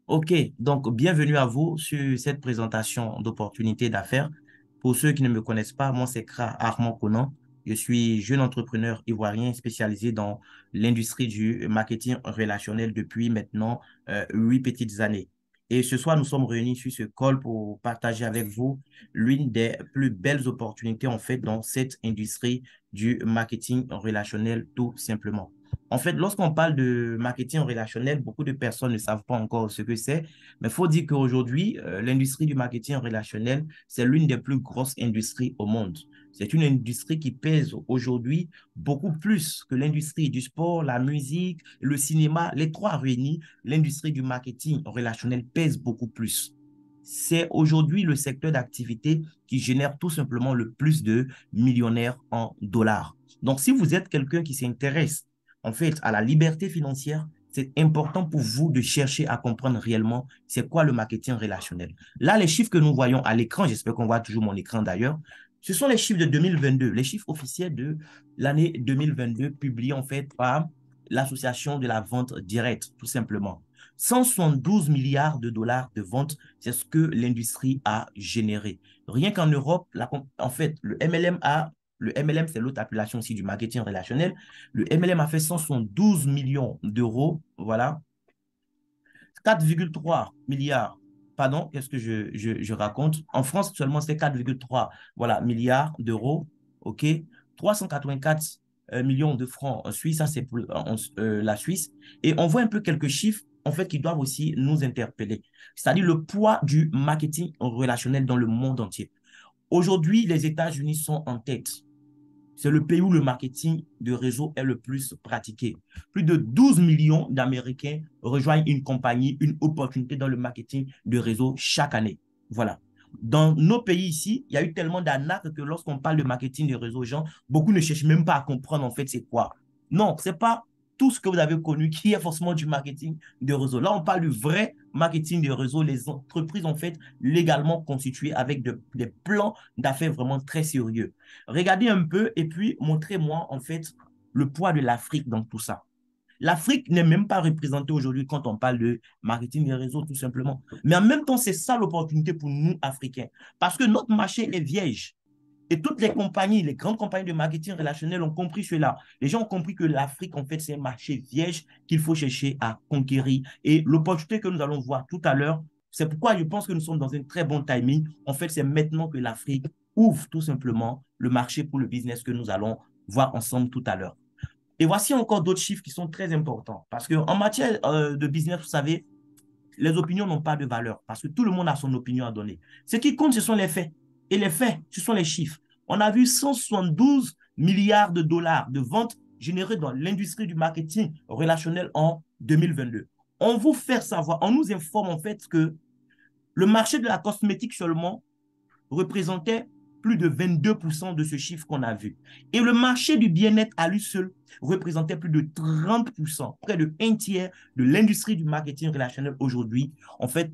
Ok, donc bienvenue à vous sur cette présentation d'opportunités d'affaires. Pour ceux qui ne me connaissent pas, moi c'est Kra Armand Conan. Je suis jeune entrepreneur ivoirien spécialisé dans l'industrie du marketing relationnel depuis maintenant 8 petites années. Et ce soir, nous sommes réunis sur ce call pour partager avec vous l'une des plus belles opportunités en fait dans cette industrie du marketing relationnel tout simplement. En fait, lorsqu'on parle de marketing relationnel, beaucoup de personnes ne savent pas encore ce que c'est, mais il faut dire qu'aujourd'hui, l'industrie du marketing relationnel, c'est l'une des plus grosses industries au monde. C'est une industrie qui pèse aujourd'hui beaucoup plus que l'industrie du sport, la musique, le cinéma, les trois réunis. L'industrie du marketing relationnel pèse beaucoup plus. C'est aujourd'hui le secteur d'activité qui génère tout simplement le plus de millionnaires en dollars. Donc, si vous êtes quelqu'un qui s'intéresse en fait à la liberté financière, c'est important pour vous de chercher à comprendre réellement c'est quoi le marketing relationnel. Là, les chiffres que nous voyons à l'écran, j'espère qu'on voit toujours mon écran d'ailleurs, ce sont les chiffres de 2022, les chiffres officiels de l'année 2022 publiés en fait par l'association de la vente directe, tout simplement. 172 milliards de dollars de ventes, c'est ce que l'industrie a généré. Rien qu'en Europe, en fait, le MLM, c'est l'autre appellation aussi du marketing relationnel. Le MLM a fait 172 millions d'euros, voilà, 4,3 milliards. Pardon, qu'est-ce que je raconte? En France, seulement, c'est 4,3 voilà, milliards d'euros. OK? 384 millions de francs suisses, ça c'est pour la Suisse. Et on voit un peu quelques chiffres, en fait, qui doivent aussi nous interpeller. C'est-à-dire le poids du marketing relationnel dans le monde entier. Aujourd'hui, les États-Unis sont en tête. C'est le pays où le marketing de réseau est le plus pratiqué. Plus de 12 millions d'Américains rejoignent une compagnie, une opportunité dans le marketing de réseau chaque année. Voilà. Dans nos pays ici, il y a eu tellement d'arnaques que lorsqu'on parle de marketing de réseau, gens, beaucoup ne cherchent même pas à comprendre en fait c'est quoi. Non, c'est pas tout ce que vous avez connu qui est forcément du marketing de réseau. Là, on parle du vrai marketing de réseau. Les entreprises en fait légalement constituées avec des plans d'affaires vraiment très sérieux. Regardez un peu et puis montrez-moi en fait le poids de l'Afrique dans tout ça. L'Afrique n'est même pas représentée aujourd'hui quand on parle de marketing des réseaux, tout simplement. Mais en même temps, c'est ça l'opportunité pour nous, Africains. Parce que notre marché est vierge. Et toutes les compagnies, les grandes compagnies de marketing relationnel ont compris cela. Les gens ont compris que l'Afrique, en fait, c'est un marché vierge qu'il faut chercher à conquérir. Et l'opportunité que nous allons voir tout à l'heure, c'est pourquoi je pense que nous sommes dans un très bon timing. En fait, c'est maintenant que l'Afrique ouvre tout simplement le marché pour le business que nous allons voir ensemble tout à l'heure. Et voici encore d'autres chiffres qui sont très importants. Parce qu'en matière de business, vous savez, les opinions n'ont pas de valeur parce que tout le monde a son opinion à donner. Ce qui compte, ce sont les faits. Et les faits, ce sont les chiffres. On a vu 172 milliards de dollars de ventes générées dans l'industrie du marketing relationnel en 2022. On vous fait savoir, on nous informe en fait que le marché de la cosmétique seulement représentait plus de 22% de ce chiffre qu'on a vu. Et le marché du bien-être à lui seul représentait plus de 30%, près de un tiers de l'industrie du marketing relationnel aujourd'hui, en fait,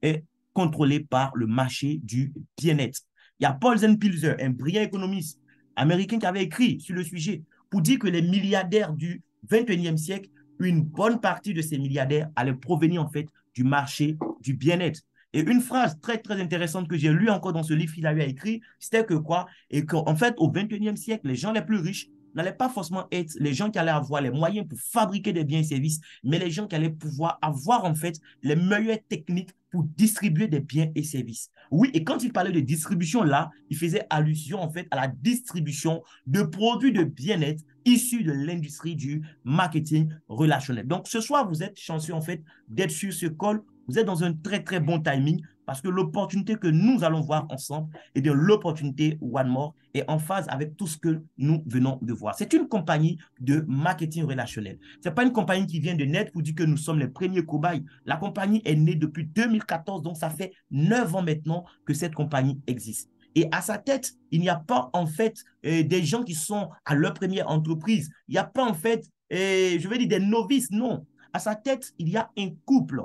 est contrôlé par le marché du bien-être. Il y a Paul Pilzer, un brillant économiste américain qui avait écrit sur le sujet pour dire que les milliardaires du 21e siècle, une bonne partie de ces milliardaires allaient provenir en fait du marché du bien-être. Et une phrase très, très intéressante que j'ai lue encore dans ce livre qu'il avait écrit, c'était que quoi? Et qu'en fait, au 21e siècle, les gens les plus riches n'allaient pas forcément être les gens qui allaient avoir les moyens pour fabriquer des biens et services, mais les gens qui allaient pouvoir avoir en fait les meilleures techniques pour distribuer des biens et services. Oui, et quand il parlait de distribution là, il faisait allusion en fait à la distribution de produits de bien-être issus de l'industrie du marketing relationnel. Donc ce soir, vous êtes chanceux en fait d'être sur ce call. Vous êtes dans un très, très bon timing parce que l'opportunité que nous allons voir ensemble et de l'opportunité One More est en phase avec tout ce que nous venons de voir. C'est une compagnie de marketing relationnel. Ce n'est pas une compagnie qui vient de naître pour dire que nous sommes les premiers cobayes. La compagnie est née depuis 2014, donc ça fait 9 ans maintenant que cette compagnie existe. Et à sa tête, il n'y a pas en fait des gens qui sont à leur première entreprise. Il n'y a pas en fait, je vais dire des novices, non. À sa tête, il y a un couple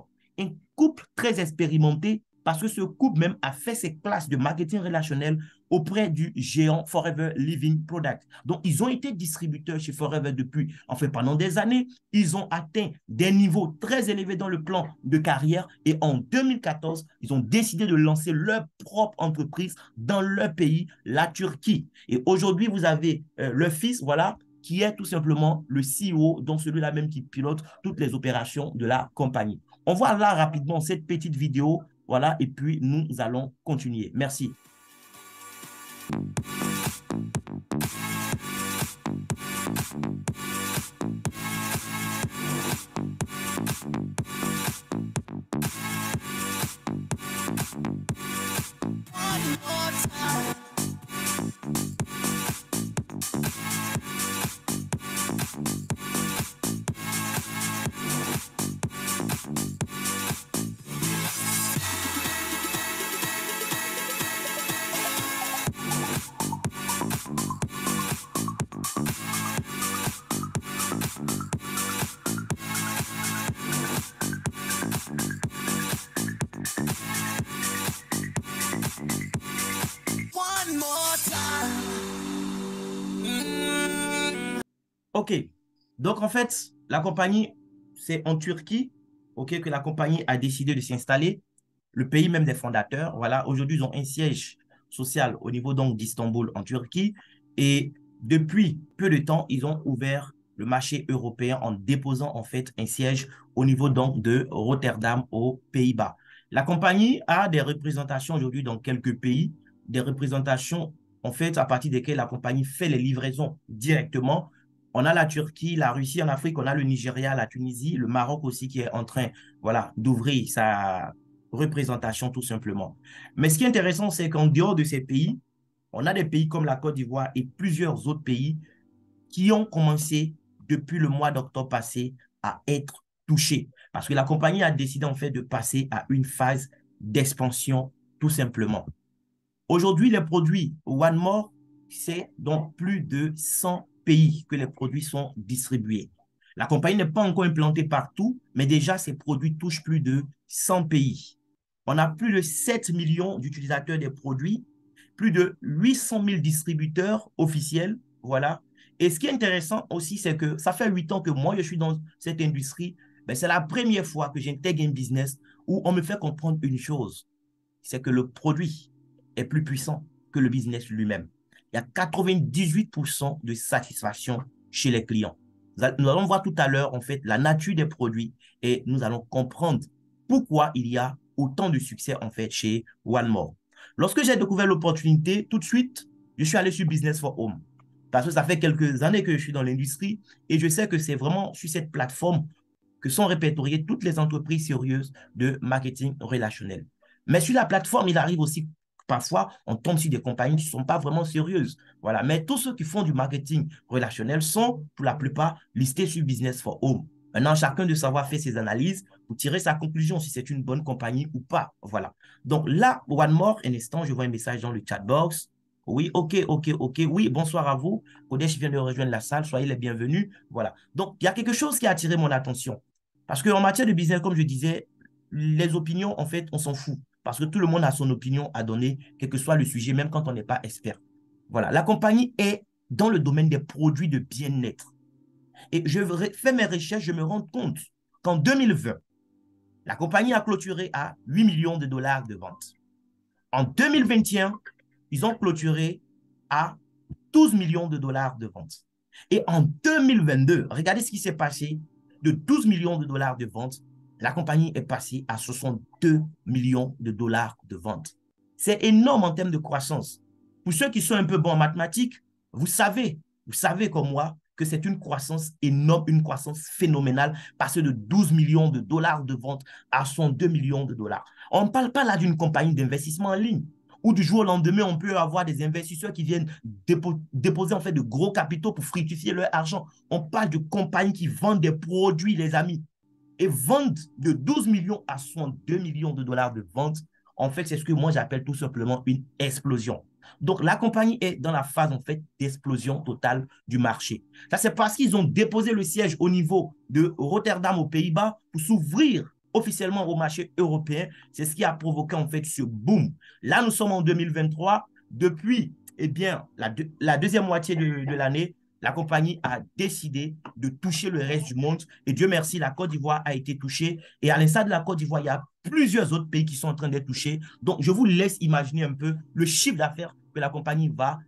très expérimenté parce que ce couple même a fait ses classes de marketing relationnel auprès du géant Forever Living Product. Donc, ils ont été distributeurs chez Forever depuis, en fait, pendant des années. Ils ont atteint des niveaux très élevés dans le plan de carrière et en 2014, ils ont décidé de lancer leur propre entreprise dans leur pays, la Turquie. Et aujourd'hui, vous avez leur fils, voilà, qui est tout simplement le CEO, donc celui-là même qui pilote toutes les opérations de la compagnie. On voit là rapidement cette petite vidéo, voilà, et puis nous allons continuer. Merci. OK. Donc, en fait, la compagnie, c'est en Turquie, OK, que la compagnie a décidé de s'installer, le pays même des fondateurs. Voilà, aujourd'hui, ils ont un siège social au niveau donc d'Istanbul en Turquie. Et depuis peu de temps, ils ont ouvert le marché européen en déposant en fait un siège au niveau donc de Rotterdam aux Pays-Bas. La compagnie a des représentations aujourd'hui dans quelques pays, des représentations en fait à partir desquelles la compagnie fait les livraisons directement. On a la Turquie, la Russie en Afrique, on a le Nigeria, la Tunisie, le Maroc aussi qui est en train, voilà, d'ouvrir sa représentation tout simplement. Mais ce qui est intéressant, c'est qu'en dehors de ces pays, on a des pays comme la Côte d'Ivoire et plusieurs autres pays qui ont commencé depuis le mois d'octobre passé à être touchés. Parce que la compagnie a décidé en fait de passer à une phase d'expansion tout simplement. Aujourd'hui, les produits One More, c'est dans plus de 100 pays que les produits sont distribués. La compagnie n'est pas encore implantée partout, mais déjà, ces produits touchent plus de 100 pays. On a plus de 7 millions d'utilisateurs des produits, plus de 800 000 distributeurs officiels, voilà. Et ce qui est intéressant aussi, c'est que ça fait 8 ans que moi, je suis dans cette industrie. Ben, c'est la première fois que j'intègre un business où on me fait comprendre une chose, c'est que le produit est plus puissant que le business lui-même. Il y a 98% de satisfaction chez les clients. Nous allons voir tout à l'heure, en fait, la nature des produits et nous allons comprendre pourquoi il y a autant de succès, en fait, chez One More. Lorsque j'ai découvert l'opportunité, tout de suite, je suis allé sur Business for Home. Parce que ça fait quelques années que je suis dans l'industrie et je sais que c'est vraiment sur cette plateforme que sont répertoriées toutes les entreprises sérieuses de marketing relationnel. Mais sur la plateforme, il arrive aussi parfois, on tombe sur des compagnies qui ne sont pas vraiment sérieuses. Voilà. Mais tous ceux qui font du marketing relationnel sont, pour la plupart, listés sur Business for Home. Maintenant, chacun de savoir faire ses analyses pour tirer sa conclusion si c'est une bonne compagnie ou pas. Voilà. Donc là, One More, un instant, je vois un message dans le chat box. Oui, OK. Oui, bonsoir à vous. Kodesh vient de rejoindre la salle. Soyez les bienvenus. Voilà. Donc, il y a quelque chose qui a attiré mon attention. Parce qu'en matière de business, comme je disais, les opinions, en fait, on s'en fout. Parce que tout le monde a son opinion à donner, quel que soit le sujet, même quand on n'est pas expert. Voilà. La compagnie est dans le domaine des produits de bien-être. Et je fais mes recherches, je me rends compte qu'en 2020, la compagnie a clôturé à 8 millions de dollars de ventes. En 2021, ils ont clôturé à 12 millions de dollars de ventes. Et en 2022, regardez ce qui s'est passé. De 12 millions de dollars de ventes, la compagnie est passée à 62 millions de dollars de ventes. C'est énorme en termes de croissance. Pour ceux qui sont un peu bons en mathématiques, vous savez comme moi que c'est une croissance énorme, une croissance phénoménale, passer de 12 millions de dollars de ventes à 102 millions de dollars. On ne parle pas là d'une compagnie d'investissement en ligne où du jour au lendemain, on peut avoir des investisseurs qui viennent déposer en fait de gros capitaux pour fructifier leur argent. On parle de compagnies qui vendent des produits, les amis, et vendent de 12 millions à 102 millions de dollars de ventes. En fait, c'est ce que moi j'appelle tout simplement une explosion. Donc, la compagnie est dans la phase, en fait, d'explosion totale du marché. Ça, c'est parce qu'ils ont déposé le siège au niveau de Rotterdam aux Pays-Bas pour s'ouvrir officiellement au marché européen. C'est ce qui a provoqué en fait ce boom. Là, nous sommes en 2023. Depuis, eh bien, la deuxième moitié de l'année, la compagnie a décidé de toucher le reste du monde. Et Dieu merci, la Côte d'Ivoire a été touchée. Et à l'instar de la Côte d'Ivoire, il y a plusieurs autres pays qui sont en train d'être touchés. Donc, je vous laisse imaginer un peu le chiffre d'affaires que la compagnie va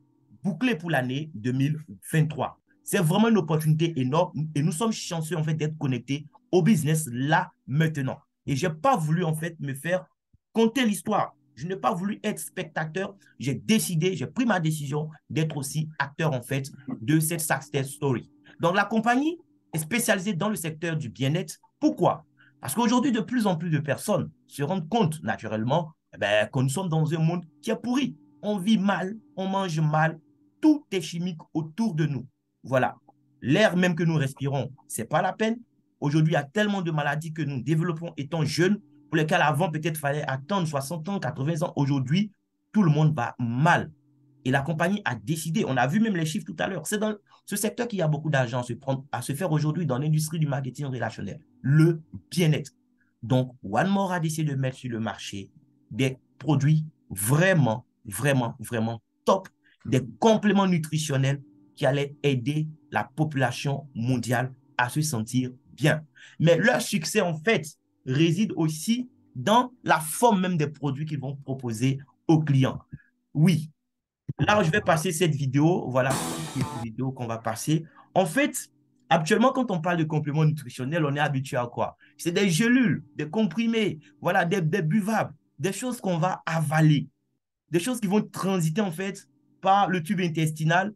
boucler pour l'année 2023. C'est vraiment une opportunité énorme et nous sommes chanceux en fait d'être connectés au business là maintenant. Et je n'ai pas voulu en fait me faire conter l'histoire. Je n'ai pas voulu être spectateur. J'ai décidé, j'ai pris ma décision d'être aussi acteur en fait de cette success story. Donc la compagnie est spécialisée dans le secteur du bien-être. Pourquoi? Parce qu'aujourd'hui, de plus en plus de personnes se rendent compte naturellement que nous sommes dans un monde qui est pourri. On vit mal, on mange mal, tout est chimique autour de nous. Voilà. L'air même que nous respirons, ce n'est pas la peine. Aujourd'hui, il y a tellement de maladies que nous développons étant jeunes, pour lesquelles avant, peut-être, il fallait attendre 60 ans, 80 ans. Aujourd'hui, tout le monde va mal. Et la compagnie a décidé, on a vu même les chiffres tout à l'heure, c'est dans ce secteur qu'il y a beaucoup d'argent à se faire aujourd'hui dans l'industrie du marketing relationnel, le bien-être. Donc, One More a décidé de mettre sur le marché des produits vraiment, vraiment, vraiment top, des compléments nutritionnels qui allaient aider la population mondiale à se sentir bien. Mais leur succès, en fait, réside aussi dans la forme même des produits qu'ils vont proposer aux clients. Oui, là, je vais passer cette vidéo. Voilà, cette vidéo qu'on va passer. En fait, actuellement, quand on parle de compléments nutritionnels, on est habitué à quoi? C'est des gélules, des comprimés, voilà, des buvables, des choses qu'on va avaler, des choses qui vont transiter en fait par le tube intestinal.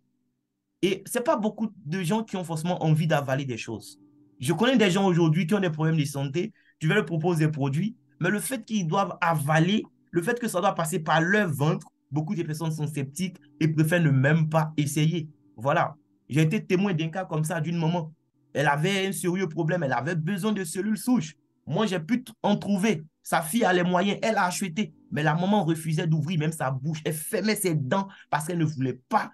Et ce n'est pas beaucoup de gens qui ont forcément envie d'avaler des choses. Je connais des gens aujourd'hui qui ont des problèmes de santé, tu vas leur proposer des produits, mais le fait qu'ils doivent avaler, le fait que ça doit passer par leur ventre, beaucoup de personnes sont sceptiques et préfèrent ne même pas essayer. Voilà. J'ai été témoin d'un cas comme ça d'une maman. Elle avait un sérieux problème, elle avait besoin de cellules souches. Moi, j'ai pu en trouver. Sa fille a les moyens, elle a acheté, mais la maman refusait d'ouvrir même sa bouche. Elle fermait ses dents parce qu'elle ne voulait pas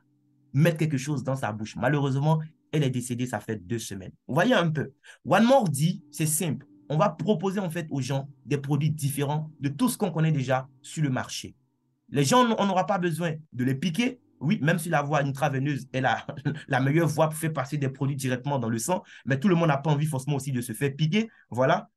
mettre quelque chose dans sa bouche. Malheureusement, elle est décédée, ça fait 2 semaines. Vous voyez un peu. One More dit, c'est simple. On va proposer en fait aux gens des produits différents de tout ce qu'on connaît déjà sur le marché. Les gens, on n'aura pas besoin de les piquer. Oui, même si la voie intraveineuse est la meilleure voie pour faire passer des produits directement dans le sang, mais tout le monde n'a pas envie forcément aussi de se faire piquer. Voilà.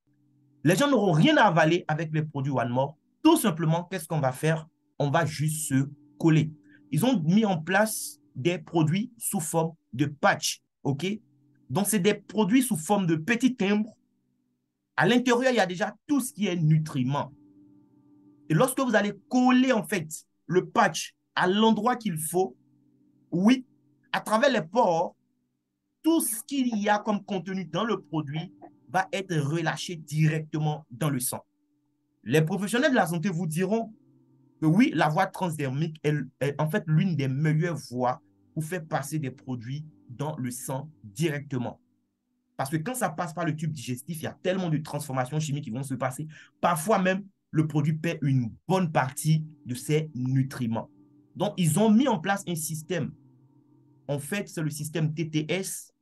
Les gens n'auront rien à avaler avec les produits One More. Tout simplement, qu'est-ce qu'on va faire? On va juste se coller. Ils ont mis en place des produits sous forme de patch. OK? Donc, c'est des produits sous forme de petits timbres. À l'intérieur, il y a déjà tout ce qui est nutriments. Et lorsque vous allez coller, en fait, le patch à l'endroit qu'il faut, oui, à travers les pores, tout ce qu'il y a comme contenu dans le produit va être relâché directement dans le sang. Les professionnels de la santé vous diront que oui, la voie transdermique est en fait l'une des meilleures voies pour faire passer des produits dans le sang directement. Parce que quand ça passe par le tube digestif, il y a tellement de transformations chimiques qui vont se passer. Parfois même, le produit perd une bonne partie de ses nutriments. Donc, ils ont mis en place un système. En fait, c'est le système TTS,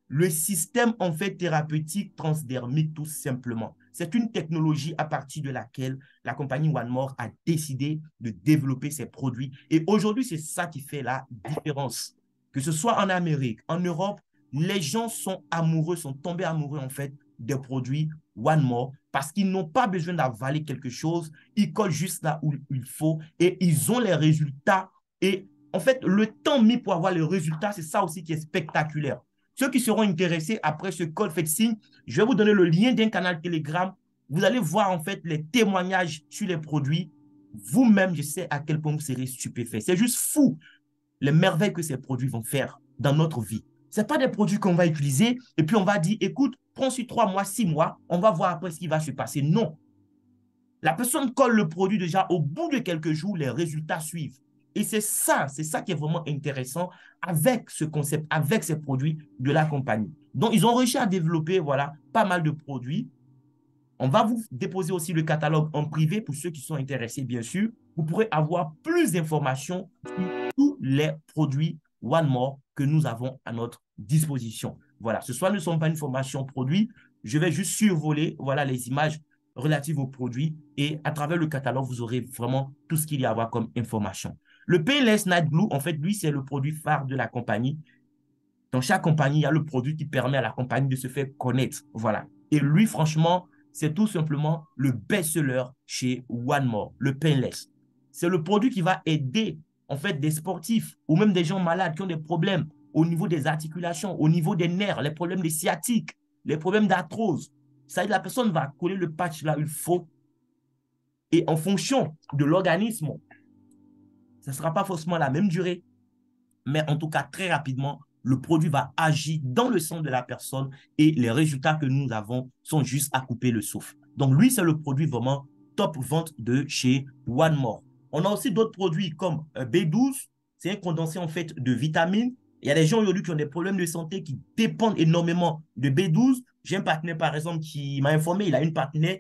le système en fait thérapeutique transdermique tout simplement. C'est une technologie à partir de laquelle la compagnie One More a décidé de développer ses produits. Et aujourd'hui, c'est ça qui fait la différence. Que ce soit en Amérique, en Europe, les gens sont amoureux, sont tombés amoureux en fait des produits One More parce qu'ils n'ont pas besoin d'avaler quelque chose. Ils collent juste là où il faut et ils ont les résultats. Et en fait, le temps mis pour avoir les résultats, c'est ça aussi qui est spectaculaire. Ceux qui seront intéressés après ce call, faites signe. Je vais vous donner le lien d'un canal Telegram. Vous allez voir en fait les témoignages sur les produits. Vous-même, je sais à quel point vous serez stupéfait. C'est juste fou les merveilles que ces produits vont faire dans notre vie. Ce n'est pas des produits qu'on va utiliser et puis on va dire, écoute, prends sur 3 mois, 6 mois, on va voir après ce qui va se passer. Non. La personne colle le produit déjà, au bout de quelques jours, les résultats suivent. Et c'est ça qui est vraiment intéressant avec ce concept, avec ces produits de la compagnie. Donc, ils ont réussi à développer, voilà, pas mal de produits. On va vous déposer aussi le catalogue en privé pour ceux qui sont intéressés, bien sûr. Vous pourrez avoir plus d'informations sur tous les produits One More que nous avons à notre disposition. Voilà, ce soir, ne sont pas une formation produit. Je vais juste survoler, voilà, les images relatives au produit et à travers le catalogue, vous aurez vraiment tout ce qu'il y a à voir comme information. Le Painless Night Glue, en fait, lui, c'est le produit phare de la compagnie. Dans chaque compagnie, il y a le produit qui permet à la compagnie de se faire connaître. Voilà. Et lui, franchement, c'est tout simplement le best-seller chez One More, le Painless. C'est le produit qui va aider, en fait, des sportifs ou même des gens malades qui ont des problèmes au niveau des articulations, au niveau des nerfs, les problèmes des sciatiques, les problèmes d'arthrose. Ça veut dire que la personne va coller le patch là où il faut et en fonction de l'organisme, ça ne sera pas forcément la même durée, mais en tout cas, très rapidement, le produit va agir dans le sang de la personne et les résultats que nous avons sont juste à couper le souffle. Donc, lui, c'est le produit vraiment top vente de chez One More. On a aussi d'autres produits comme B12, c'est un condensé en fait de vitamines. Il y a des gens aujourd'hui qui ont des problèmes de santé qui dépendent énormément de B12. J'ai un partenaire, par exemple, qui m'a informé, il a une partenaire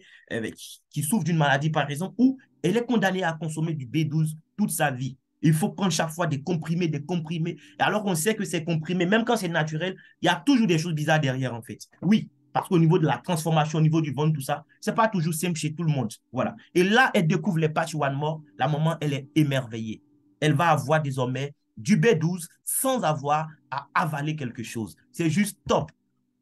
qui souffre d'une maladie, par exemple, où elle est condamnée à consommer du B12 toute sa vie. Il faut prendre chaque fois des comprimés, des comprimés. Et alors qu'on sait que ces comprimés, même quand c'est naturel, il y a toujours des choses bizarres derrière, en fait. Oui, parce qu'au niveau de la transformation, au niveau du ventre, tout ça, c'est pas toujours simple chez tout le monde. Voilà. Et là, elle découvre les patchs One More. La maman, elle est émerveillée. Elle va avoir désormais du B12 sans avoir à avaler quelque chose. C'est juste top.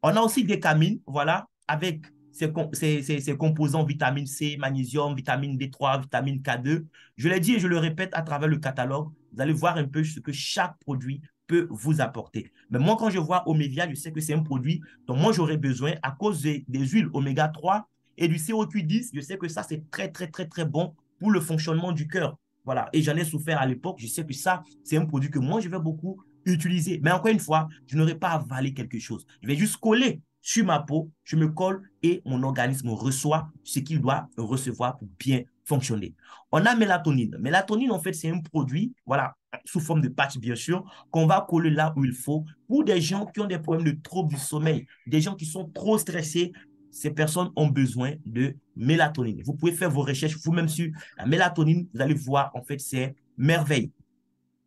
On a aussi des camines, voilà, avec ces composants vitamine C, magnésium, vitamine D3, vitamine K2. Je l'ai dit et je le répète à travers le catalogue, vous allez voir un peu ce que chaque produit peut vous apporter. Mais moi, quand je vois Omévia, je sais que c'est un produit dont moi j'aurais besoin à cause des huiles oméga 3 et du CoQ10. Je sais que ça, c'est très, très, très, très bon pour le fonctionnement du cœur. Voilà. Et j'en ai souffert à l'époque. Je sais que ça, c'est un produit que moi, je vais beaucoup utiliser. Mais encore une fois, je n'aurai pas avalé quelque chose. Je vais juste coller sur ma peau, je me colle et mon organisme reçoit ce qu'il doit recevoir pour bien fonctionner. On a mélatonine. Mélatonine, en fait, c'est un produit, voilà, sous forme de patch, bien sûr, qu'on va coller là où il faut pour des gens qui ont des problèmes de troubles du sommeil, des gens qui sont trop stressés. Ces personnes ont besoin de mélatonine. Vous pouvez faire vos recherches vous-même sur la mélatonine. Vous allez voir, en fait, c'est merveille.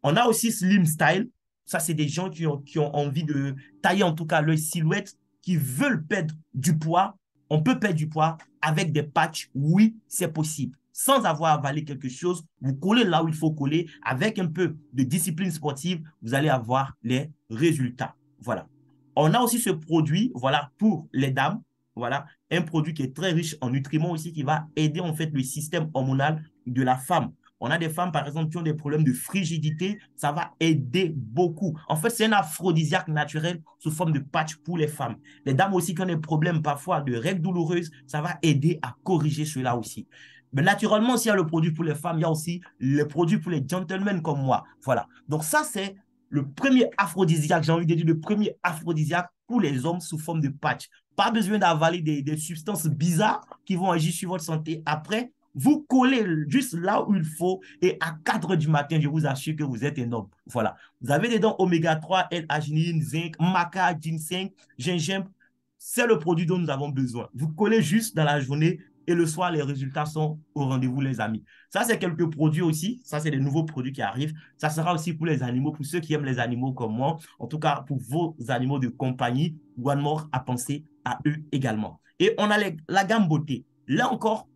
On a aussi Slim Style. Ça, c'est des gens qui ont envie de tailler en tout cas leur silhouette, qui veulent perdre du poids. On peut perdre du poids avec des patchs. Oui, c'est possible. Sans avoir avalé quelque chose, vous collez là où il faut coller. Avec un peu de discipline sportive, vous allez avoir les résultats. Voilà. On a aussi ce produit, voilà, pour les dames. Voilà, un produit qui est très riche en nutriments aussi, qui va aider en fait le système hormonal de la femme. On a des femmes, par exemple, qui ont des problèmes de frigidité. Ça va aider beaucoup. En fait, c'est un aphrodisiaque naturel sous forme de patch pour les femmes. Les dames aussi qui ont des problèmes parfois de règles douloureuses, ça va aider à corriger cela aussi. Mais naturellement, s'il y a le produit pour les femmes, il y a aussi le produit pour les gentlemen comme moi. Voilà. Donc ça, c'est le premier aphrodisiaque, j'ai envie de dire le premier aphrodisiaque pour les hommes sous forme de patch. Pas besoin d'avaler des substances bizarres qui vont agir sur votre santé après. Vous collez juste là où il faut et à 4 heures du matin, je vous assure que vous êtes un homme. Voilà. Vous avez des dents oméga 3, L-arginine, zinc, maca, ginseng, gingembre. C'est le produit dont nous avons besoin. Vous collez juste dans la journée et le soir, les résultats sont au rendez-vous, les amis. Ça, c'est quelques produits aussi. Ça, c'est des nouveaux produits qui arrivent. Ça sera aussi pour les animaux, pour ceux qui aiment les animaux comme moi. En tout cas, pour vos animaux de compagnie, One More a pensé à eux également. Et on a la gamme beauté. Là encore,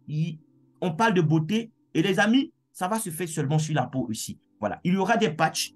on parle de beauté et les amis, ça va se faire seulement sur la peau aussi. Voilà. Il y aura des patchs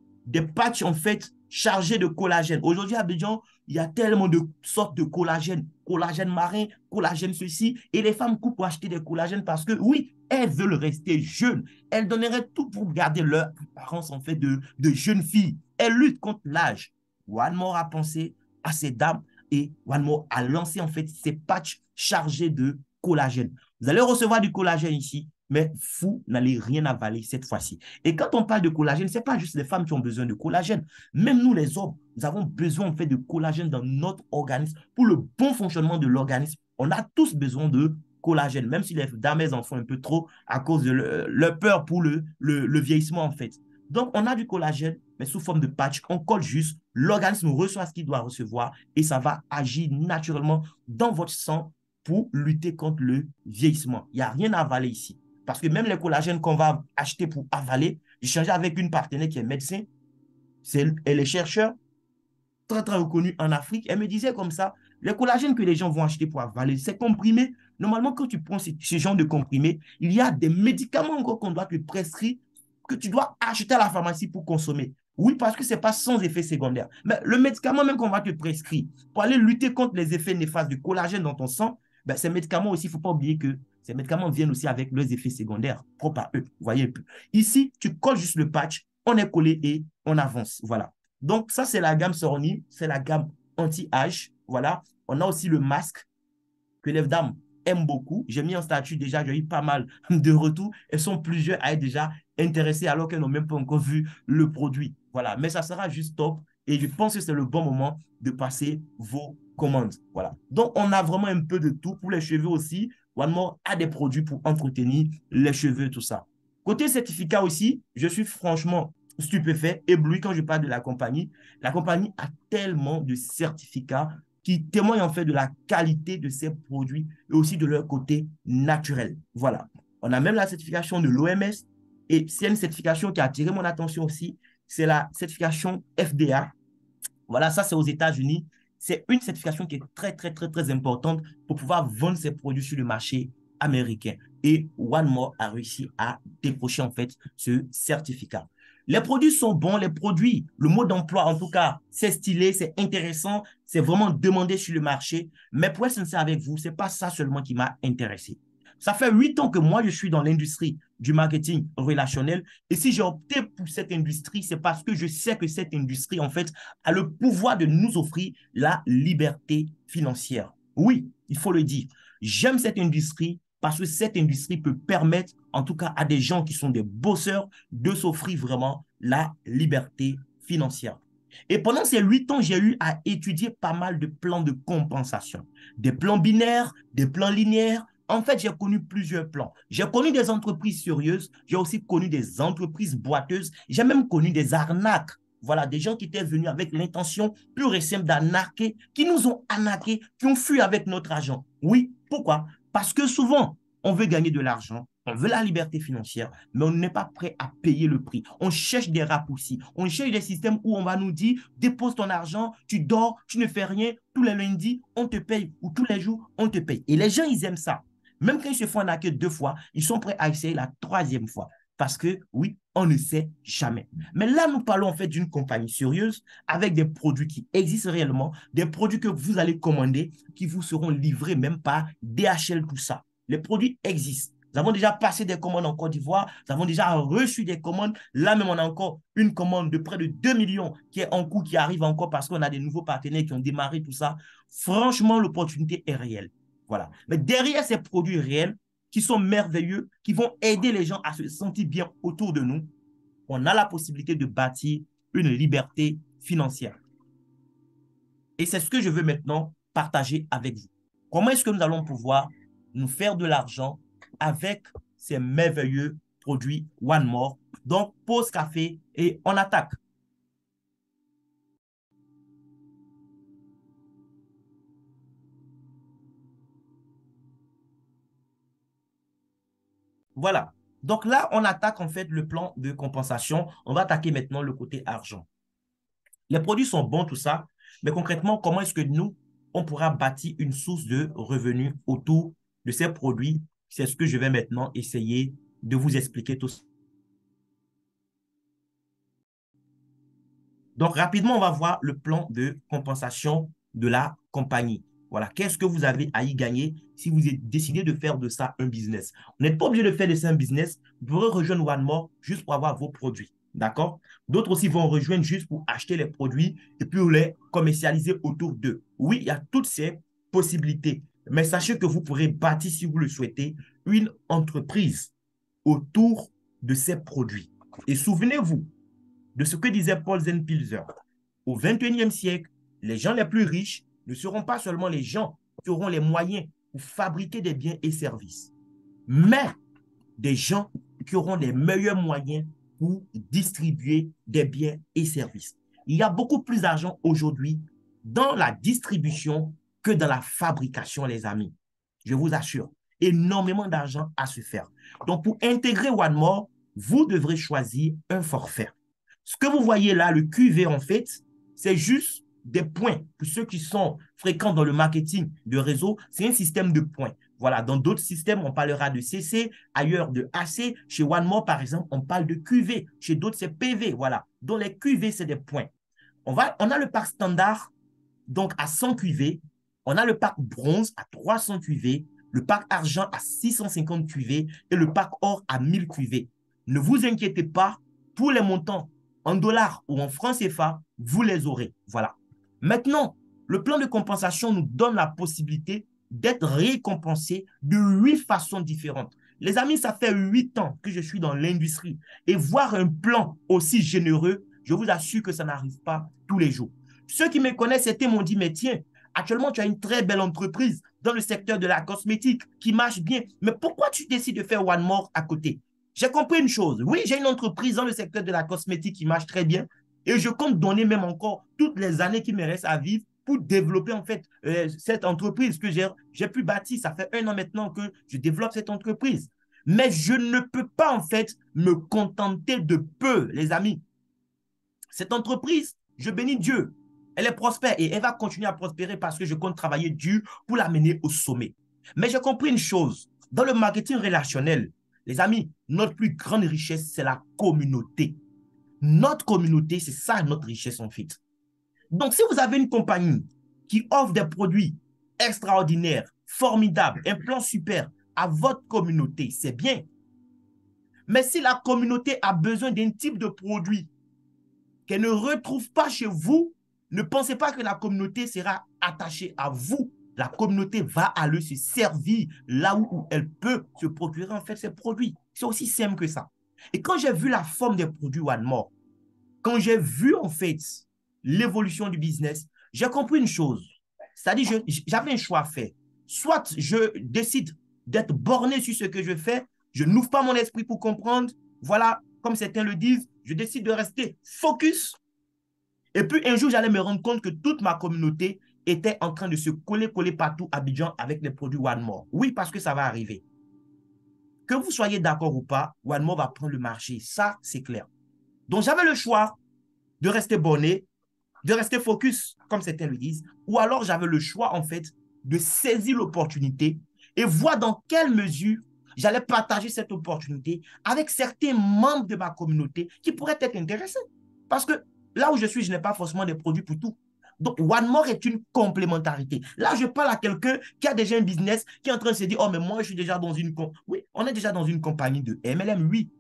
en fait chargés de collagène. Aujourd'hui à Abidjan, il y a tellement de sortes de collagène, collagène marin, collagène ceci, et les femmes coupent pour acheter des collagènes parce que oui, elles veulent rester jeunes. Elles donneraient tout pour garder leur apparence en fait de jeunes filles. Elles luttent contre l'âge. One More a pensé à ces dames et One More a lancé en fait ces patchs chargés de collagène. Vous allez recevoir du collagène ici, mais vous n'allez rien avaler cette fois-ci. Et quand on parle de collagène, ce n'est pas juste les femmes qui ont besoin de collagène. Même nous, les hommes, nous avons besoin en fait de collagène dans notre organisme pour le bon fonctionnement de l'organisme. On a tous besoin de collagène, même si les dames en font un peu trop à cause de leur peur pour le vieillissement en fait. Donc, on a du collagène, mais sous forme de patch. On colle juste, l'organisme reçoit ce qu'il doit recevoir et ça va agir naturellement dans votre sang pour lutter contre le vieillissement. Il n'y a rien à avaler ici. Parce que même les collagènes qu'on va acheter pour avaler, j'ai changé avec une partenaire qui est médecin, elle est chercheur, très, très reconnue en Afrique. Elle me disait comme ça, Les collagènes que les gens vont acheter pour avaler, c'est comprimé. Normalement, quand tu prends ce genre de comprimé, il y a des médicaments encore qu'on doit te prescrire, que tu dois acheter à la pharmacie pour consommer. Oui, parce que ce n'est pas sans effet secondaire. Mais le médicament même qu'on va te prescrire pour aller lutter contre les effets néfastes du collagène dans ton sang, ben, ces médicaments aussi, il ne faut pas oublier que ces médicaments viennent aussi avec leurs effets secondaires propres à eux. Vous voyez un peu. Ici, tu colles juste le patch, on est collé et on avance. Voilà. Donc, ça, c'est la gamme Sorni, c'est la gamme anti-âge. Voilà. On a aussi le masque que les dames aiment beaucoup. J'ai mis en statut déjà, j'ai eu pas mal de retours. Elles sont plusieurs à être déjà intéressées alors qu'elles n'ont même pas encore vu le produit. Voilà, mais ça sera juste top et je pense que c'est le bon moment de passer vos commandes. Voilà. Donc, on a vraiment un peu de tout pour les cheveux aussi. One More a des produits pour entretenir les cheveux, tout ça. Côté certificat aussi, je suis franchement stupéfait, ébloui quand je parle de la compagnie. La compagnie a tellement de certificats qui témoignent en fait de la qualité de ces produits et aussi de leur côté naturel. Voilà. On a même la certification de l'OMS et c'est une certification qui a attiré mon attention aussi, c'est la certification FDA. Voilà, ça c'est aux États-Unis. C'est une certification qui est très, très, très, très importante pour pouvoir vendre ces produits sur le marché américain. Et One More a réussi à décrocher en fait ce certificat. Les produits sont bons, les produits, le mode d'emploi en tout cas, c'est stylé, c'est intéressant, c'est vraiment demandé sur le marché. Mais pour être sincère avec vous, ce n'est pas ça seulement qui m'a intéressé. Ça fait 8 ans que moi, je suis dans l'industrie du marketing relationnel. Et si j'ai opté pour cette industrie, c'est parce que je sais que cette industrie, en fait, a le pouvoir de nous offrir la liberté financière. Oui, il faut le dire. J'aime cette industrie parce que cette industrie peut permettre, en tout cas à des gens qui sont des bosseurs, de s'offrir vraiment la liberté financière. Et pendant ces 8 ans, j'ai eu à étudier pas mal de plans de compensation. Des plans binaires, des plans linéaires. En fait, j'ai connu plusieurs plans. J'ai connu des entreprises sérieuses, j'ai aussi connu des entreprises boiteuses, j'ai même connu des arnaques. Voilà, des gens qui étaient venus avec l'intention pure et simple d'arnaquer, qui nous ont arnaqués, qui ont fui avec notre argent. Oui, pourquoi? Parce que souvent, on veut gagner de l'argent, on veut la liberté financière, mais on n'est pas prêt à payer le prix. On cherche des raccourcis, on cherche des systèmes où on va nous dire, dépose ton argent, tu dors, tu ne fais rien, tous les lundis, on te paye, ou tous les jours, on te paye. Et les gens, ils aiment ça. Même quand ils se font arnaquer 2 fois, ils sont prêts à essayer la 3e fois. Parce que, oui, on ne sait jamais. Mais là, nous parlons en fait d'une compagnie sérieuse avec des produits qui existent réellement, des produits que vous allez commander, qui vous seront livrés même par DHL, tout ça. Les produits existent. Nous avons déjà passé des commandes en Côte d'Ivoire, nous avons déjà reçu des commandes. Là même, on a encore une commande de près de 2 millions qui est en cours, qui arrive encore parce qu'on a des nouveaux partenaires qui ont démarré tout ça. Franchement, l'opportunité est réelle. Voilà. Mais derrière ces produits réels, qui sont merveilleux, qui vont aider les gens à se sentir bien autour de nous, on a la possibilité de bâtir une liberté financière. Et c'est ce que je veux maintenant partager avec vous. Comment est-ce que nous allons pouvoir nous faire de l'argent avec ces merveilleux produits One More? Donc, pause café et on attaque. Voilà. Donc là, on attaque en fait le plan de compensation. On va attaquer maintenant le côté argent. Les produits sont bons, tout ça, mais concrètement, comment est-ce que nous, on pourra bâtir une source de revenus autour de ces produits? C'est ce que je vais maintenant essayer de vous expliquer tout ça. Donc, rapidement, on va voir le plan de compensation de la compagnie. Voilà, qu'est-ce que vous avez à y gagner si vous décidez de faire de ça un business? Vous n'êtes pas obligé de faire de ça un business. Vous pourrez rejoindre One More juste pour avoir vos produits. D'accord? D'autres aussi vont rejoindre juste pour acheter les produits et puis les commercialiser autour d'eux. Oui, il y a toutes ces possibilités. Mais sachez que vous pourrez bâtir, si vous le souhaitez, une entreprise autour de ces produits. Et souvenez-vous, de ce que disait Paul Zenpilzer. Au XXIe siècle, les gens les plus riches ne seront pas seulement les gens qui auront les moyens pour fabriquer des biens et services, mais des gens qui auront les meilleurs moyens pour distribuer des biens et services. Il y a beaucoup plus d'argent aujourd'hui dans la distribution que dans la fabrication, les amis. Je vous assure, énormément d'argent à se faire. Donc, pour intégrer One More, vous devrez choisir un forfait. Ce que vous voyez là, le QV, en fait, c'est juste des points. Pour ceux qui sont fréquents dans le marketing de réseau, c'est un système de points. Voilà, dans d'autres systèmes, on parlera de CC, ailleurs de AC. Chez OneMore, par exemple, on parle de QV. Chez d'autres, c'est PV. Voilà. Donc, les QV, c'est des points. On a le pack standard, donc à 100 QV. On a le pack bronze à 300 QV, le pack argent à 650 QV et le pack or à 1000 QV. Ne vous inquiétez pas, pour les montants en dollars ou en francs CFA, vous les aurez. Voilà. Maintenant, le plan de compensation nous donne la possibilité d'être récompensé de 8 façons différentes. Les amis, ça fait 8 ans que je suis dans l'industrie et voir un plan aussi généreux, je vous assure que ça n'arrive pas tous les jours. Ceux qui me connaissent, certains m'ont dit, mais tiens, actuellement, tu as une très belle entreprise dans le secteur de la cosmétique qui marche bien, mais pourquoi tu décides de faire OneMore à côté? J'ai compris une chose. Oui, j'ai une entreprise dans le secteur de la cosmétique qui marche très bien et je compte donner même encore toutes les années qui me restent à vivre pour développer en fait cette entreprise que j'ai pu bâtir. Ça fait 1 an maintenant que je développe cette entreprise. Mais je ne peux pas en fait me contenter de peu, les amis. Cette entreprise, je bénis Dieu. Elle est prospère et elle va continuer à prospérer parce que je compte travailler dur pour l'amener au sommet. Mais j'ai compris une chose. Dans le marketing relationnel, les amis, notre plus grande richesse, c'est la communauté. Notre communauté, c'est ça notre richesse en fait. Donc, si vous avez une compagnie qui offre des produits extraordinaires, formidables, un plan super à votre communauté, c'est bien. Mais si la communauté a besoin d'un type de produit qu'elle ne retrouve pas chez vous, ne pensez pas que la communauté sera attachée à vous. La communauté va aller se servir là où elle peut se procurer en fait ses produits. C'est aussi simple que ça. Et quand j'ai vu la forme des produits OneMore, quand j'ai vu en fait l'évolution du business, j'ai compris une chose. C'est-à-dire, j'avais un choix à faire. Soit je décide d'être borné sur ce que je fais, je n'ouvre pas mon esprit pour comprendre. Voilà, comme certains le disent, je décide de rester focus. Et puis un jour, j'allais me rendre compte que toute ma communauté était en train de se coller partout à Abidjan avec les produits OneMore. Oui, parce que ça va arriver. Que vous soyez d'accord ou pas, OneMore va prendre le marché. Ça, c'est clair. Donc, j'avais le choix de rester borné, de rester focus, comme certains le disent, ou alors j'avais le choix, en fait, de saisir l'opportunité et voir dans quelle mesure j'allais partager cette opportunité avec certains membres de ma communauté qui pourraient être intéressés. Parce que là où je suis, je n'ai pas forcément des produits pour tout. Donc, OneMore est une complémentarité. Là, je parle à quelqu'un qui a déjà un business, qui est en train de se dire, oh, mais moi, je suis déjà dans une... Oui, on est déjà dans une compagnie de MLM, oui.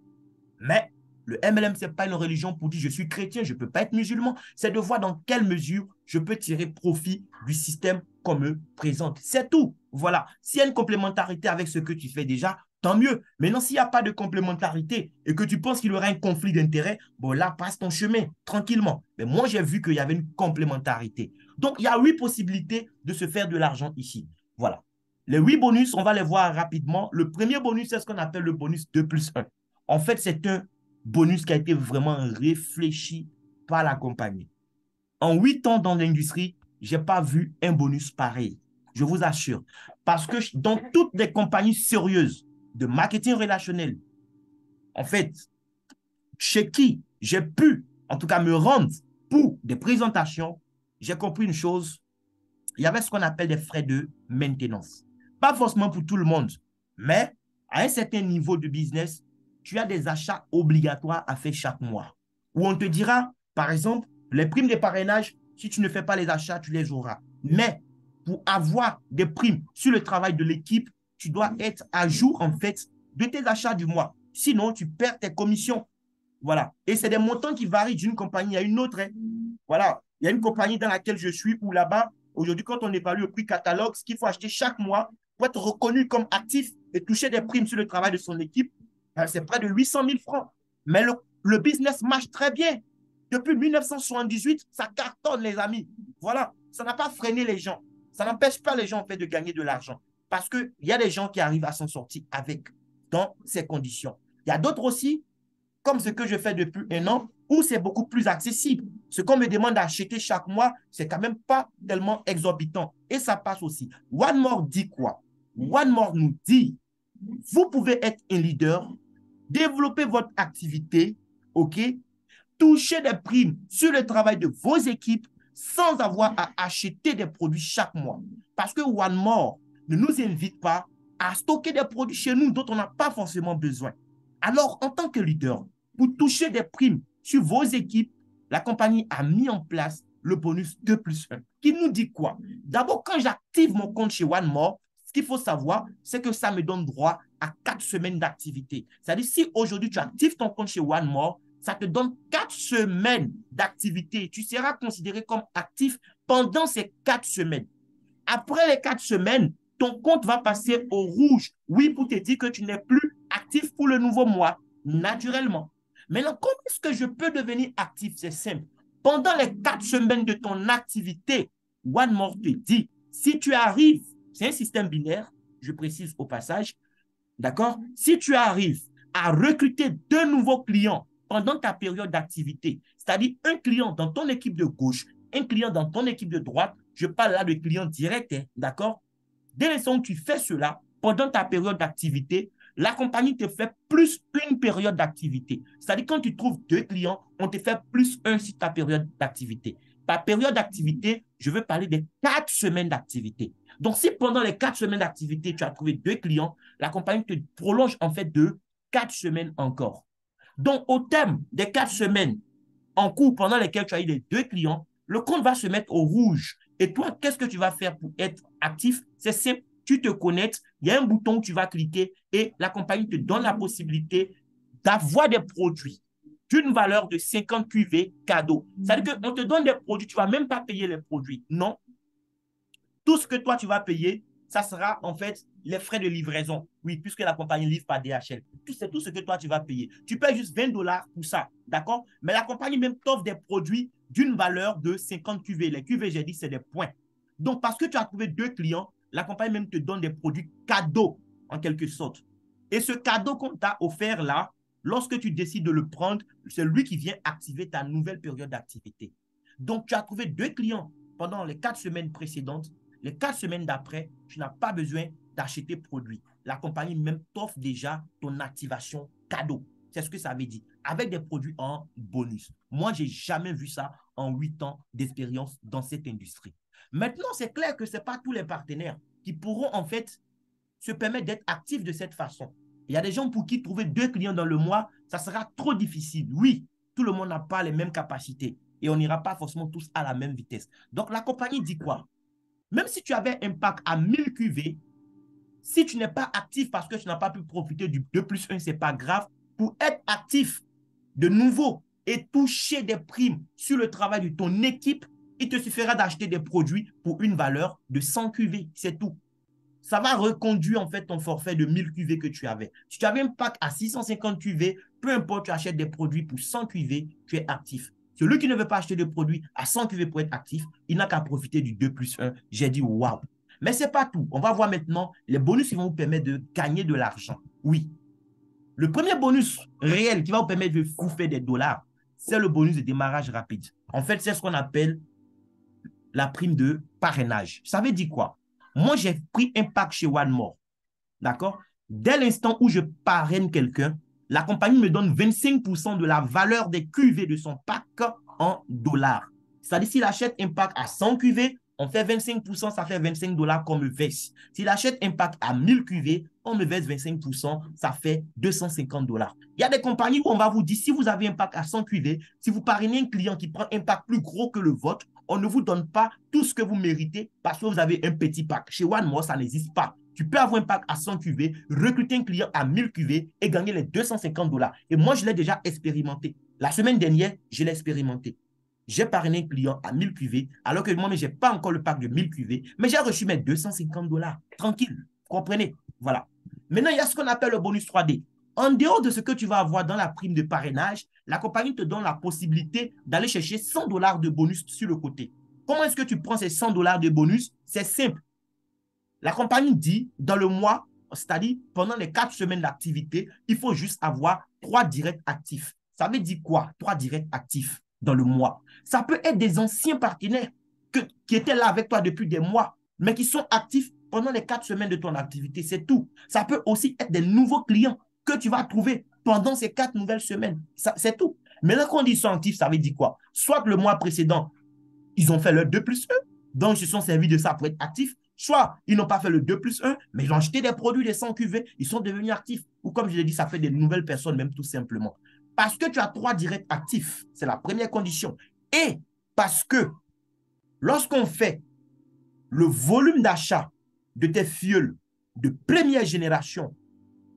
Mais le MLM, ce n'est pas une religion pour dire je suis chrétien, je ne peux pas être musulman. C'est de voir dans quelle mesure je peux tirer profit du système qu'on me présente. C'est tout. Voilà. S'il y a une complémentarité avec ce que tu fais déjà, tant mieux. Maintenant, s'il n'y a pas de complémentarité et que tu penses qu'il y aura un conflit d'intérêts, bon là, passe ton chemin tranquillement. Mais moi, j'ai vu qu'il y avait une complémentarité. Donc, il y a 8 possibilités de se faire de l'argent ici. Voilà. Les 8 bonus, on va les voir rapidement. Le premier bonus, c'est ce qu'on appelle le bonus 2+1. En fait, c'est un bonus qui a été vraiment réfléchi par la compagnie. En 8 ans dans l'industrie, je n'ai pas vu un bonus pareil. Je vous assure. Parce que dans toutes les compagnies sérieuses de marketing relationnel, en fait, chez qui j'ai pu, en tout cas, me rendre pour des présentations, j'ai compris une chose. Il y avait ce qu'on appelle des frais de maintenance. Pas forcément pour tout le monde, mais à un certain niveau de business, tu as des achats obligatoires à faire chaque mois. Où on te dira, par exemple, les primes de parrainage, si tu ne fais pas les achats, tu les auras. Mais pour avoir des primes sur le travail de l'équipe, tu dois être à jour, en fait, de tes achats du mois. Sinon, tu perds tes commissions. Voilà. Et c'est des montants qui varient d'une compagnie à une autre. Hein. Voilà. Il y a une compagnie dans laquelle je suis où là-bas, aujourd'hui, quand on évalue le prix catalogue, ce qu'il faut acheter chaque mois pour être reconnu comme actif et toucher des primes sur le travail de son équipe, c'est près de 800 000 francs. Mais le business marche très bien. Depuis 1978, ça cartonne, les amis. Voilà. Ça n'a pas freiné les gens. Ça n'empêche pas les gens en fait, de gagner de l'argent. Parce qu'il y a des gens qui arrivent à s'en sortir avec, dans ces conditions. Il y a d'autres aussi, comme ce que je fais depuis 1 an, où c'est beaucoup plus accessible. Ce qu'on me demande d'acheter chaque mois, c'est quand même pas tellement exorbitant. Et ça passe aussi. OneMore dit quoi? OneMore nous dit, vous pouvez être un leader, développer votre activité, OK? Toucher des primes sur le travail de vos équipes sans avoir à acheter des produits chaque mois. Parce que One More ne nous invite pas à stocker des produits chez nous dont on n'a pas forcément besoin. Alors, en tant que leader, pour toucher des primes sur vos équipes, la compagnie a mis en place le bonus 2+1, qui nous dit quoi? D'abord, quand j'active mon compte chez One More, ce qu'il faut savoir, c'est que ça me donne droit à 4 semaines d'activité. C'est-à-dire, si aujourd'hui tu actives ton compte chez One More, ça te donne 4 semaines d'activité. Tu seras considéré comme actif pendant ces 4 semaines. Après les 4 semaines, ton compte va passer au rouge. Oui, pour te dire que tu n'es plus actif pour le nouveau mois, naturellement. Maintenant, comment est-ce que je peux devenir actif? C'est simple. Pendant les 4 semaines de ton activité, One More te dit, si tu arrives, c'est un système binaire, je précise au passage, d'accord? Si tu arrives à recruter 2 nouveaux clients pendant ta période d'activité, c'est-à-dire un client dans ton équipe de gauche, un client dans ton équipe de droite, je parle là de clients directs, hein, d'accord? Dès l'instant où tu fais cela, pendant ta période d'activité, la compagnie te fait plus une période d'activité. C'est-à-dire quand tu trouves 2 clients, on te fait plus un sur ta période d'activité. Par période d'activité, je veux parler des 4 semaines d'activité. Donc, si pendant les 4 semaines d'activité, tu as trouvé 2 clients, la compagnie te prolonge en fait de 4 semaines encore. Donc, au terme des 4 semaines en cours pendant lesquelles tu as eu les 2 clients, le compte va se mettre au rouge. Et toi, qu'est-ce que tu vas faire pour être actif? C'est simple, tu te connectes, il y a un bouton où tu vas cliquer et la compagnie te donne la possibilité d'avoir des produits d'une valeur de 50 QV cadeau. C'est-à-dire qu'on te donne des produits, tu ne vas même pas payer les produits. Non, tout ce que toi, tu vas payer, ça sera en fait les frais de livraison. Oui, puisque la compagnie livre par DHL. C'est tout ce que toi, tu vas payer. Tu payes juste 20 $ pour ça, d'accord? Mais la compagnie même t'offre des produits d'une valeur de 50 QV. Les QV, j'ai dit, c'est des points. Donc, parce que tu as trouvé 2 clients, la compagnie même te donne des produits cadeaux, en quelque sorte. Et ce cadeau qu'on t'a offert là, lorsque tu décides de le prendre, c'est lui qui vient activer ta nouvelle période d'activité. Donc, tu as trouvé 2 clients pendant les 4 semaines précédentes. Les 4 semaines d'après, tu n'as pas besoin d'acheter produit. La compagnie même t'offre déjà ton activation cadeau. C'est ce que ça veut dire. Avec des produits en bonus. Moi, je n'ai jamais vu ça en 8 ans d'expérience dans cette industrie. Maintenant, c'est clair que ce n'est pas tous les partenaires qui pourront en fait se permettre d'être actifs de cette façon. Il y a des gens pour qui trouver 2 clients dans le mois, ça sera trop difficile. Oui, tout le monde n'a pas les mêmes capacités et on n'ira pas forcément tous à la même vitesse. Donc, la compagnie dit quoi? Même si tu avais un pack à 1000 QV, si tu n'es pas actif parce que tu n'as pas pu profiter du 2+1, ce n'est pas grave. Pour être actif de nouveau et toucher des primes sur le travail de ton équipe, il te suffira d'acheter des produits pour une valeur de 100 QV. C'est tout. Ça va reconduire en fait ton forfait de 1000 QV que tu avais. Si tu avais un pack à 650 QV, peu importe, tu achètes des produits pour 100 QV, tu es actif. Celui qui ne veut pas acheter de produits à 100 QV pour être actif, il n'a qu'à profiter du 2+1. J'ai dit waouh. Mais ce n'est pas tout. On va voir maintenant les bonus qui vont vous permettre de gagner de l'argent. Oui. Le premier bonus réel qui va vous permettre de vous faire des dollars, c'est le bonus de démarrage rapide. En fait, c'est ce qu'on appelle la prime de parrainage. Ça veut dire quoi? Moi, j'ai pris un pack chez One More. D'accord? Dès l'instant où je parraine quelqu'un, la compagnie me donne 25% de la valeur des QV de son pack en dollars. C'est-à-dire, s'il achète un pack à 100 QV, on fait 25%, ça fait 25 $ qu'on me verse. S'il achète un pack à 1000 QV, on me verse 25%, ça fait 250 $. Il y a des compagnies où on va vous dire, si vous avez un pack à 100 QV, si vous parrainez un client qui prend un pack plus gros que le vôtre, on ne vous donne pas tout ce que vous méritez parce que vous avez un petit pack. Chez One More, ça n'existe pas. Tu peux avoir un pack à 100 QV, recruter un client à 1000 QV et gagner les 250 $. Et moi, je l'ai déjà expérimenté. La semaine dernière, je l'ai expérimenté. J'ai parrainé un client à 1000 QV, alors que moi, je n'ai pas encore le pack de 1000 QV, mais j'ai reçu mes 250 $. Tranquille, vous comprenez? Voilà. Maintenant, il y a ce qu'on appelle le bonus 3D. En dehors de ce que tu vas avoir dans la prime de parrainage, la compagnie te donne la possibilité d'aller chercher 100 $ de bonus sur le côté. Comment est-ce que tu prends ces 100 $ de bonus? C'est simple. La compagnie dit, dans le mois, c'est-à-dire pendant les 4 semaines d'activité, il faut juste avoir 3 directs actifs. Ça veut dire quoi, 3 directs actifs dans le mois? Ça peut être des anciens partenaires qui étaient là avec toi depuis des mois, mais qui sont actifs pendant les 4 semaines de ton activité, c'est tout. Ça peut aussi être des nouveaux clients que tu vas trouver pendant ces 4 nouvelles semaines. C'est tout. Mais là, quand on dit ils sont actifs, ça veut dire quoi? Soit le mois précédent, ils ont fait le 2 plus 1. Donc, ils se sont servis de ça pour être actifs. Soit ils n'ont pas fait le 2 plus 1, mais ils ont acheté des produits des 100 QV, ils sont devenus actifs. Ou comme je l'ai dit, ça fait des nouvelles personnes, même tout simplement. Parce que tu as 3 directs actifs, c'est la première condition. Et parce que lorsqu'on fait le volume d'achat de tes filleuls de première génération,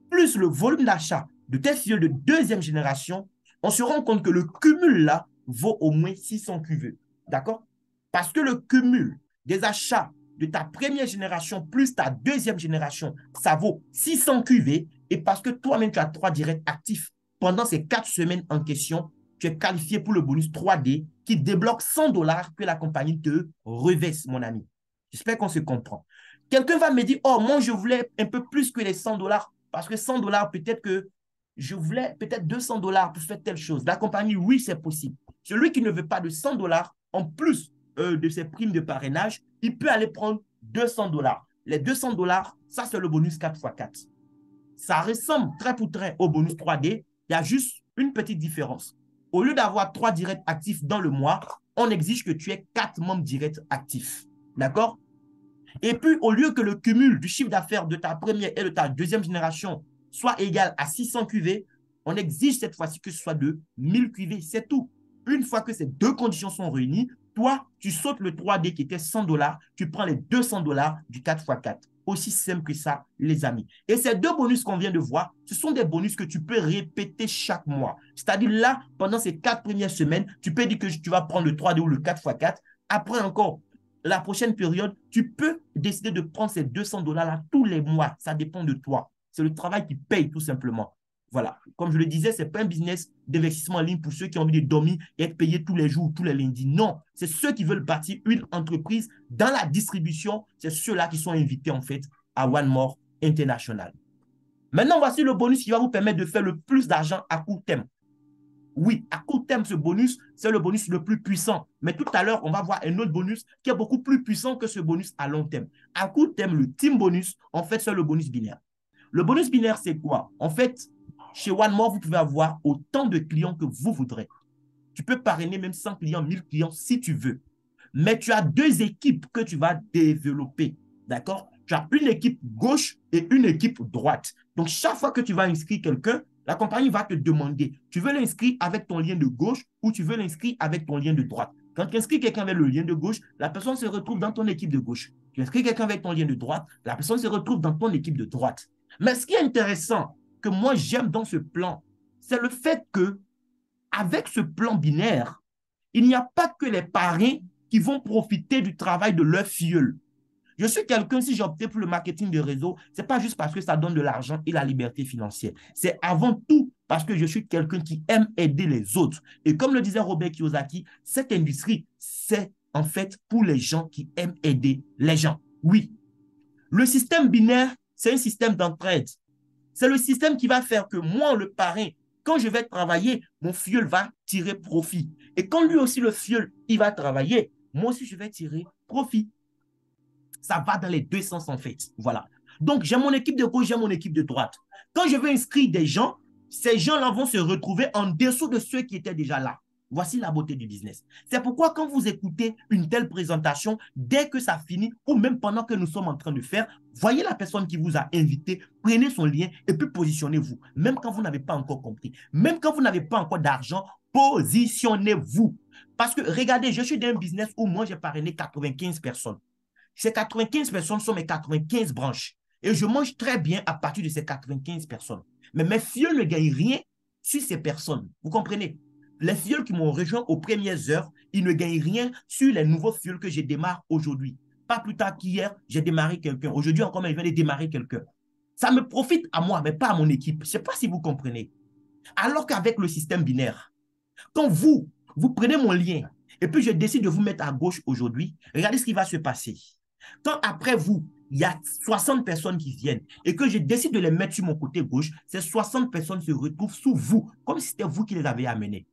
plus le volume d'achat de tes filleuls de deuxième génération, on se rend compte que le cumul là vaut au moins 600 QV. D'accord? Parce que le cumul des achats de ta première génération plus ta deuxième génération, ça vaut 600 QV. Et parce que toi-même, tu as 3 directs actifs pendant ces 4 semaines en question, tu es qualifié pour le bonus 3D qui débloque 100 dollars que la compagnie te reverse, mon ami. J'espère qu'on se comprend. Quelqu'un va me dire, oh, moi, je voulais un peu plus que les 100 dollars parce que 100 dollars, peut-être que je voulais peut-être 200 dollars pour faire telle chose. La compagnie, oui, c'est possible. Celui qui ne veut pas de 100 dollars en plus de ses primes de parrainage, il peut aller prendre 200 dollars. Les 200 dollars, ça, c'est le bonus 4x4. Ça ressemble très pour très au bonus 3D. Il y a juste une petite différence. Au lieu d'avoir 3 directs actifs dans le mois, on exige que tu aies 4 membres directs actifs. D'accord? Et puis, au lieu que le cumul du chiffre d'affaires de ta première et de ta deuxième génération soit égal à 600 QV, on exige cette fois-ci que ce soit de 1000 QV. C'est tout. Une fois que ces deux conditions sont réunies, toi, tu sautes le 3D qui était 100 dollars, tu prends les 200 dollars du 4x4. Aussi simple que ça, les amis. Et ces deux bonus qu'on vient de voir, ce sont des bonus que tu peux répéter chaque mois. C'est-à-dire là, pendant ces 4 premières semaines, tu peux dire que tu vas prendre le 3D ou le 4x4. Après encore, la prochaine période, tu peux décider de prendre ces 200 dollars-là tous les mois. Ça dépend de toi. C'est le travail qui paye tout simplement. Voilà. Comme je le disais, ce n'est pas un business d'investissement en ligne pour ceux qui ont envie de dormir et être payés tous les jours, tous les lundis. Non, c'est ceux qui veulent bâtir une entreprise dans la distribution. C'est ceux-là qui sont invités en fait à One More International. Maintenant, voici le bonus qui va vous permettre de faire le plus d'argent à court terme. Oui, à court terme, ce bonus, c'est le bonus le plus puissant. Mais tout à l'heure, on va voir un autre bonus qui est beaucoup plus puissant que ce bonus à long terme. À court terme, le team bonus, en fait, c'est le bonus binaire. Le bonus binaire, c'est quoi? En fait, chez OneMore, vous pouvez avoir autant de clients que vous voudrez. Tu peux parrainer même 100 clients, 1000 clients si tu veux. Mais tu as deux équipes que tu vas développer. D'accord? Tu as une équipe gauche et une équipe droite. Donc, chaque fois que tu vas inscrire quelqu'un, la compagnie va te demander, tu veux l'inscrire avec ton lien de gauche ou tu veux l'inscrire avec ton lien de droite. Quand tu inscris quelqu'un avec le lien de gauche, la personne se retrouve dans ton équipe de gauche. Tu inscris quelqu'un avec ton lien de droite, la personne se retrouve dans ton équipe de droite. Mais ce qui est intéressant, que moi j'aime dans ce plan, c'est le fait que avec ce plan binaire, il n'y a pas que les parrains qui vont profiter du travail de leur filleul. Je suis quelqu'un, si j'ai opté pour le marketing de réseau, ce n'est pas juste parce que ça donne de l'argent et la liberté financière. C'est avant tout parce que je suis quelqu'un qui aime aider les autres. Et comme le disait Robert Kiyosaki, cette industrie, c'est en fait pour les gens qui aiment aider les gens. Oui, le système binaire, c'est un système d'entraide. C'est le système qui va faire que moi, le parrain, quand je vais travailler, mon filleul va tirer profit. Et quand lui aussi, le filleul, il va travailler, moi aussi, je vais tirer profit. Ça va dans les deux sens, en fait. Voilà. Donc, j'ai mon équipe de gauche, j'ai mon équipe de droite. Quand je vais inscrire des gens, ces gens-là vont se retrouver en dessous de ceux qui étaient déjà là. Voici la beauté du business. C'est pourquoi quand vous écoutez une telle présentation, dès que ça finit, ou même pendant que nous sommes en train de faire, voyez la personne qui vous a invité, prenez son lien et puis positionnez-vous. Même quand vous n'avez pas encore compris, même quand vous n'avez pas encore d'argent, positionnez-vous. Parce que regardez, je suis dans un business où moi j'ai parrainé 95 personnes. Ces 95 personnes sont mes 95 branches. Et je mange très bien à partir de ces 95 personnes. Mais mes filles ne gagnent rien sur ces personnes. Vous comprenez? Les filles qui m'ont rejoint aux premières heures, ils ne gagnent rien sur les nouveaux filles que je démarre aujourd'hui. Pas plus tard qu'hier, j'ai démarré quelqu'un. Aujourd'hui encore, je viens de démarrer quelqu'un. Ça me profite à moi, mais pas à mon équipe. Je ne sais pas si vous comprenez. Alors qu'avec le système binaire, quand vous prenez mon lien et puis je décide de vous mettre à gauche aujourd'hui, regardez ce qui va se passer. Quand après vous, il y a 60 personnes qui viennent et que je décide de les mettre sur mon côté gauche, ces 60 personnes se retrouvent sous vous, comme si c'était vous qui les avez amenées.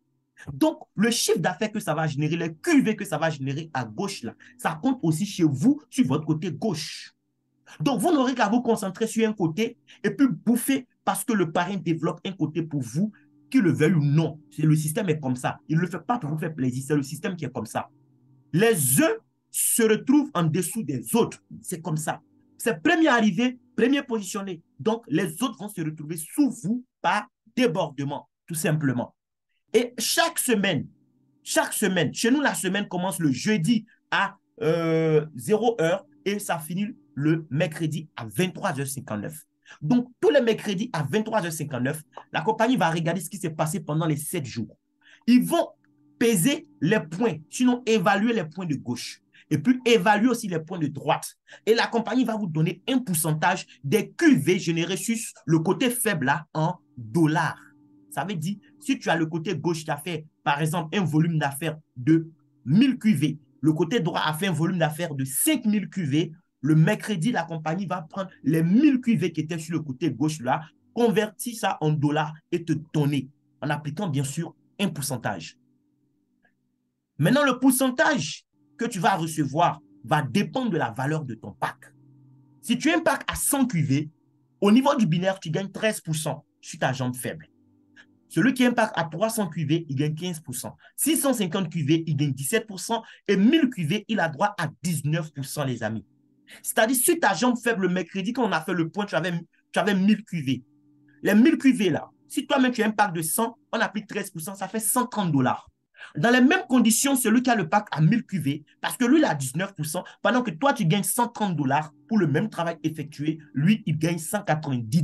Donc, le chiffre d'affaires que ça va générer, les QV que ça va générer à gauche, là, ça compte aussi chez vous, sur votre côté gauche. Donc, vous n'aurez qu'à vous concentrer sur un côté et puis bouffer parce que le parrain développe un côté pour vous, qu'il le veuille ou non. Le système est comme ça. Il ne le fait pas pour vous faire plaisir, c'est le système qui est comme ça. Les uns se retrouvent en dessous des autres. C'est comme ça. C'est premier arrivé, premier positionné. Donc, les autres vont se retrouver sous vous par débordement, tout simplement. Et chaque semaine, chez nous, la semaine commence le jeudi à 0h et ça finit le mercredi à 23h59. Donc, tous les mercredis à 23h59, la compagnie va regarder ce qui s'est passé pendant les 7 jours. Ils vont peser les points, sinon évaluer les points de gauche et puis évaluer aussi les points de droite. Et la compagnie va vous donner un pourcentage des QV générés sur le côté faible là, en dollars. Ça veut dire, si tu as le côté gauche qui a fait, par exemple, un volume d'affaires de 1000 QV, le côté droit a fait un volume d'affaires de 5000 QV, le mercredi, la compagnie va prendre les 1000 QV qui étaient sur le côté gauche là, convertir ça en dollars et te donner, en appliquant bien sûr un pourcentage. Maintenant, le pourcentage que tu vas recevoir va dépendre de la valeur de ton pack. Si tu as un pack à 100 QV, au niveau du binaire, tu gagnes 13% sur ta jambe faible. Celui qui a un pack à 300 QV, il gagne 15%. 650 QV, il gagne 17%. Et 1000 QV, il a droit à 19%, les amis. C'est-à-dire, sur ta jambe faible, le mercredi, quand on a fait le point, tu avais 1000 QV. Les 1000 QV là, si toi-même tu as un pack de 100, on applique 13%, ça fait 130 $. Dans les mêmes conditions, celui qui a le pack à 1000 QV, parce que lui, il a 19%, pendant que toi, tu gagnes 130 $ pour le même travail effectué, lui, il gagne 190 $.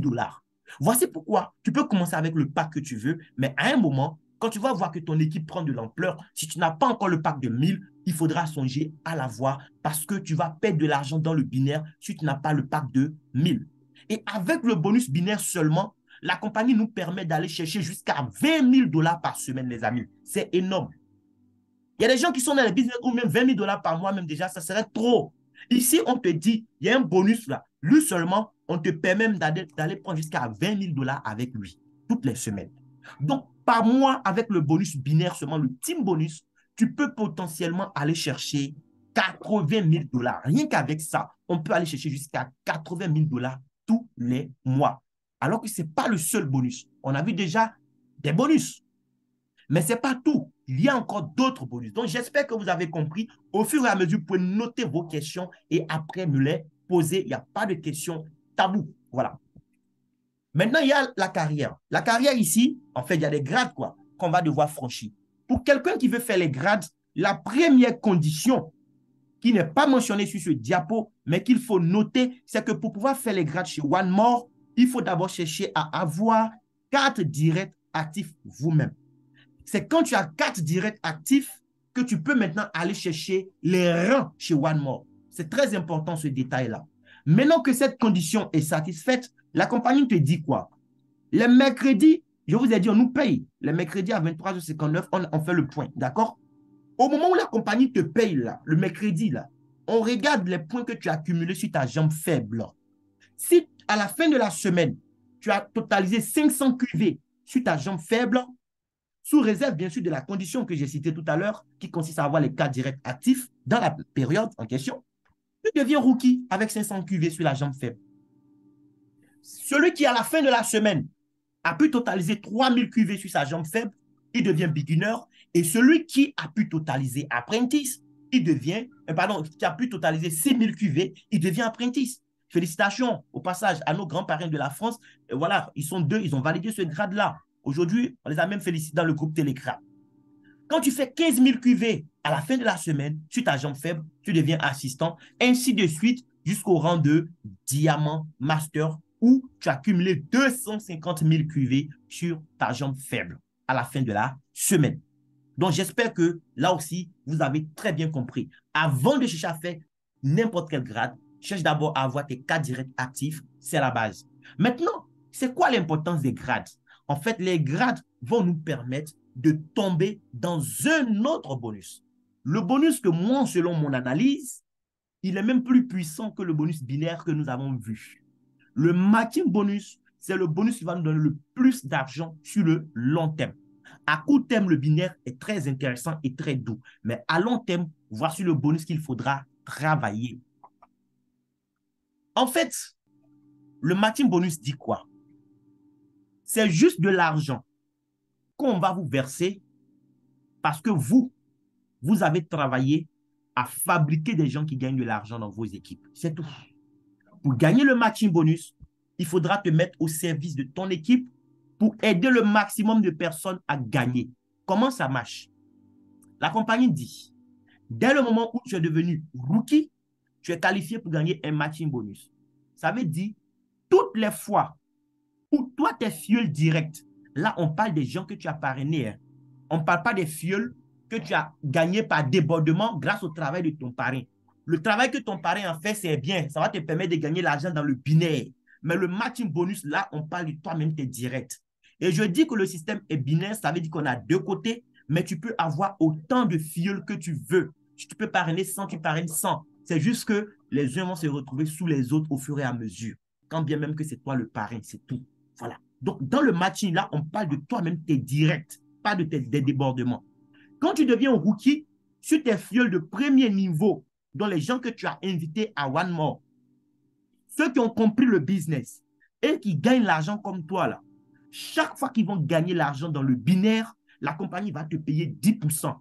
Voici pourquoi tu peux commencer avec le pack que tu veux, mais à un moment, quand tu vas voir que ton équipe prend de l'ampleur, si tu n'as pas encore le pack de 1000, il faudra songer à l'avoir parce que tu vas perdre de l'argent dans le binaire si tu n'as pas le pack de 1000. Et avec le bonus binaire seulement, la compagnie nous permet d'aller chercher jusqu'à 20 000 $ par semaine, les amis. C'est énorme. Il y a des gens qui sont dans les business ou même 20 000 $ par mois, même déjà, ça serait trop. Ici, on te dit, il y a un bonus là. Lui seulement, on te permet même d'aller prendre jusqu'à 20 000 $ avec lui, toutes les semaines. Donc, par mois, avec le bonus binaire seulement, le team bonus, tu peux potentiellement aller chercher 80 000 $. Rien qu'avec ça, on peut aller chercher jusqu'à 80 000 $ tous les mois. Alors que ce n'est pas le seul bonus. On a vu déjà des bonus. Mais ce n'est pas tout. Il y a encore d'autres bonus. Donc, j'espère que vous avez compris. Au fur et à mesure, vous pouvez noter vos questions et après me les poser. Il n'y a pas de questions taboues. Voilà. Maintenant, il y a la carrière. La carrière ici, en fait, il y a des grades quoi, qu'on va devoir franchir. Pour quelqu'un qui veut faire les grades, la première condition qui n'est pas mentionnée sur ce diapo, mais qu'il faut noter, c'est que pour pouvoir faire les grades chez One More, il faut d'abord chercher à avoir 4 directs actifs vous-même. C'est quand tu as 4 directs actifs que tu peux maintenant aller chercher les rangs chez One More. C'est très important ce détail-là. Maintenant que cette condition est satisfaite, la compagnie te dit quoi? Les mercredis, je vous ai dit, on nous paye. Les mercredis à 23h59, on fait le point, d'accord? Au moment où la compagnie te paye, là, le mercredi, là, on regarde les points que tu as accumulés sur ta jambe faible. Si à la fin de la semaine, tu as totalisé 500 QV sur ta jambe faible, sous réserve bien sûr de la condition que j'ai citée tout à l'heure, qui consiste à avoir les 4 directs actifs dans la période en question, tu deviens rookie avec 500 QV sur la jambe faible. Celui qui, à la fin de la semaine, a pu totaliser 3000 QV sur sa jambe faible, il devient beginner. Et celui qui a pu totaliser apprentice, il devient, qui a pu totaliser 6000 QV, il devient apprentice. Félicitations au passage à nos grands parrains de la France. Et voilà, ils sont 2, ils ont validé ce grade-là. Aujourd'hui, on les a même félicités dans le groupe Telegram. Quand tu fais 15 000 QV à la fin de la semaine sur ta jambe faible, tu deviens assistant, ainsi de suite jusqu'au rang de diamant master où tu as cumulé 250 000 QV sur ta jambe faible à la fin de la semaine. Donc, j'espère que là aussi, vous avez très bien compris. Avant de chercher à faire n'importe quel grade, cherche d'abord à avoir tes 4 directs actifs. C'est la base. Maintenant, c'est quoi l'importance des grades? En fait, les grades vont nous permettre de tomber dans un autre bonus. Le bonus que moi, selon mon analyse, il est même plus puissant que le bonus binaire que nous avons vu. Le matching bonus, c'est le bonus qui va nous donner le plus d'argent sur le long terme. À court terme, le binaire est très intéressant et très doux. Mais à long terme, voici le bonus qu'il faudra travailler. En fait, le matching bonus dit quoi? C'est juste de l'argent qu'on va vous verser parce que vous avez travaillé à fabriquer des gens qui gagnent de l'argent dans vos équipes. C'est tout. Pour gagner le matching bonus, il faudra te mettre au service de ton équipe pour aider le maximum de personnes à gagner. Comment ça marche? La compagnie dit, dès le moment où tu es devenu rookie, tu es qualifié pour gagner un matching bonus. Ça veut dire, toutes les fois où toi, tu es fuel direct, là, on parle des gens que tu as parrainés. Hein. On ne parle pas des fuels que tu as gagnés par débordement grâce au travail de ton parrain. Le travail que ton parrain a fait, c'est bien. Ça va te permettre de gagner l'argent dans le binaire. Mais le matching bonus, là, on parle de toi-même, tu es direct. Et je dis que le système est binaire, ça veut dire qu'on a deux côtés, mais tu peux avoir autant de fuels que tu veux. Tu peux parrainer 100, tu parraines 100. C'est juste que les uns vont se retrouver sous les autres au fur et à mesure. Quand bien même que c'est toi le parrain, c'est tout. Voilà. Donc, dans le matching, là, on parle de toi-même, tu es direct, pas de tes débordements. Quand tu deviens rookie, sur tes fuels de premier niveau, dont les gens que tu as invités à One More, ceux qui ont compris le business et qui gagnent l'argent comme toi, là, chaque fois qu'ils vont gagner l'argent dans le binaire, la compagnie va te payer 10%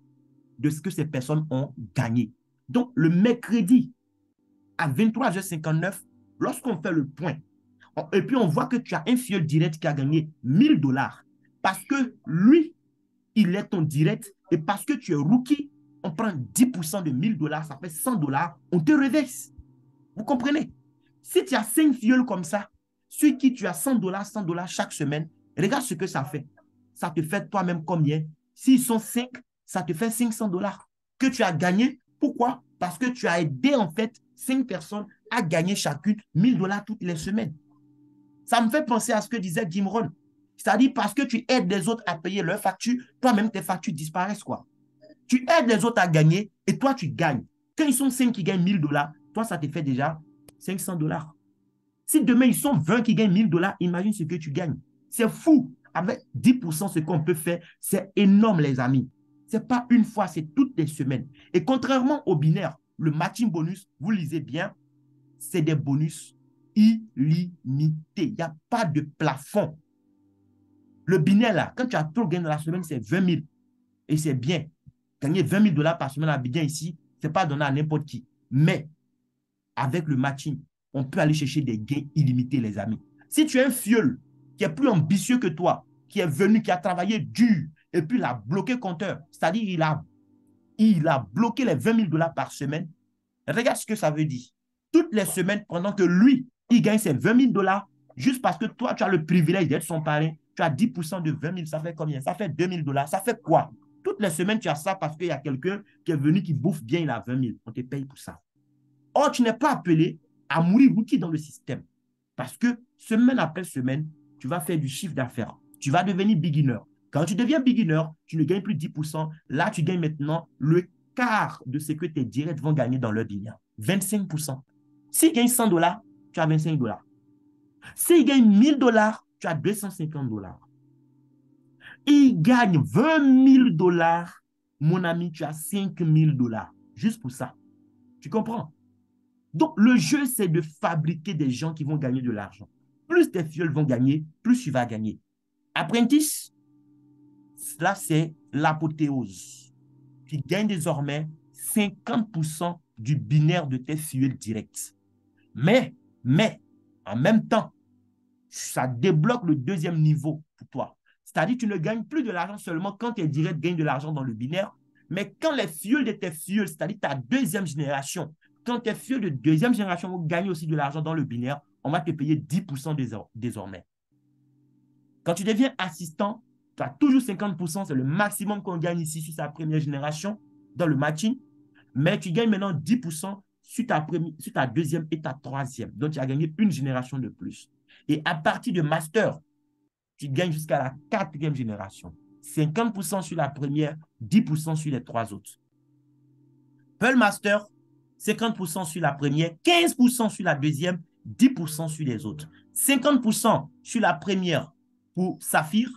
de ce que ces personnes ont gagné. Donc, le mercredi à 23h59, lorsqu'on fait le point, et puis on voit que tu as un fuel direct qui a gagné 1000$ parce que lui, il est ton direct et parce que tu es rookie, on prend 10% de 1000$, ça fait 100$, on te reverse. Vous comprenez? Si tu as 5 fuels comme ça, sur qui tu as 100$, 100$ chaque semaine, regarde ce que ça fait. Ça te fait toi-même combien? S'ils sont 5, ça te fait 500$ que tu as gagné. Pourquoi? Parce que tu as aidé en fait 5 personnes à gagner chacune 1000$ toutes les semaines. Ça me fait penser à ce que disait Jim Rohn. C'est-à-dire parce que tu aides les autres à payer leurs factures, toi-même tes factures disparaissent, quoi. Tu aides les autres à gagner et toi tu gagnes. Quand ils sont 5 qui gagnent 1000$, toi ça te fait déjà 500$. Si demain ils sont 20 qui gagnent 1000$, imagine ce que tu gagnes. C'est fou. Avec 10%, ce qu'on peut faire, c'est énorme, les amis. Ce n'est pas une fois, c'est toutes les semaines. Et contrairement au binaire, le matching bonus, vous lisez bien, c'est des bonus illimités. Il n'y a pas de plafond. Le binaire, là, quand tu as trop gagné dans la semaine, c'est 20 000. Et c'est bien. Gagner 20 000$ par semaine à Abidjan ici, ce n'est pas donné à n'importe qui. Mais avec le matching, on peut aller chercher des gains illimités, les amis. Si tu es un fiole qui est plus ambitieux que toi, qui est venu, qui a travaillé dur, et puis il a bloqué compteur, c'est-à-dire il a bloqué les 20 000$ par semaine, regarde ce que ça veut dire. Toutes les semaines, pendant que lui, il gagne ses 20 000$, juste parce que toi, tu as le privilège d'être son parrain, tu as 10% de 20 000, ça fait combien? Ça fait 2 000$. Ça fait quoi? Toutes les semaines, tu as ça parce qu'il y a quelqu'un qui est venu, qui bouffe bien, il a 20 000. On te paye pour ça. Or, tu n'es pas appelé à mourir rookie dans le système. Parce que semaine après semaine, tu vas faire du chiffre d'affaires. Tu vas devenir beginner. Quand tu deviens beginner, tu ne gagnes plus 10%. Là, tu gagnes maintenant le quart de ce que tes directs vont gagner dans leur binaire. 25%. S'ils gagnent 100$, tu as 25$. S'ils gagnent 1000$, tu as 250$. Ils gagnent 20 000$, mon ami, tu as 5 000$. Juste pour ça. Tu comprends? Donc, le jeu, c'est de fabriquer des gens qui vont gagner de l'argent. Plus tes fioles vont gagner, plus tu vas gagner. Apprentice, là, c'est l'apothéose. Tu gagnes désormais 50% du binaire de tes fioles directs. Mais, en même temps, ça débloque le deuxième niveau pour toi. C'est-à-dire que tu ne gagnes plus de l'argent seulement quand tes directs gagnent de l'argent dans le binaire, mais quand les fioles de tes fioles, c'est-à-dire ta deuxième génération, quand tes fioles de deuxième génération vont gagner aussi de l'argent dans le binaire, on va te payer 10% désormais. Quand tu deviens assistant, tu as toujours 50%, c'est le maximum qu'on gagne ici sur sa première génération dans le matching, mais tu gagnes maintenant 10% sur ta deuxième et ta troisième. Donc, tu as gagné une génération de plus. Et à partir de master, tu gagnes jusqu'à la quatrième génération. 50% sur la première, 10% sur les trois autres. Pearl Master, 50% sur la première, 15% sur la deuxième, 10% sur les autres. 50% sur la première pour Saphir,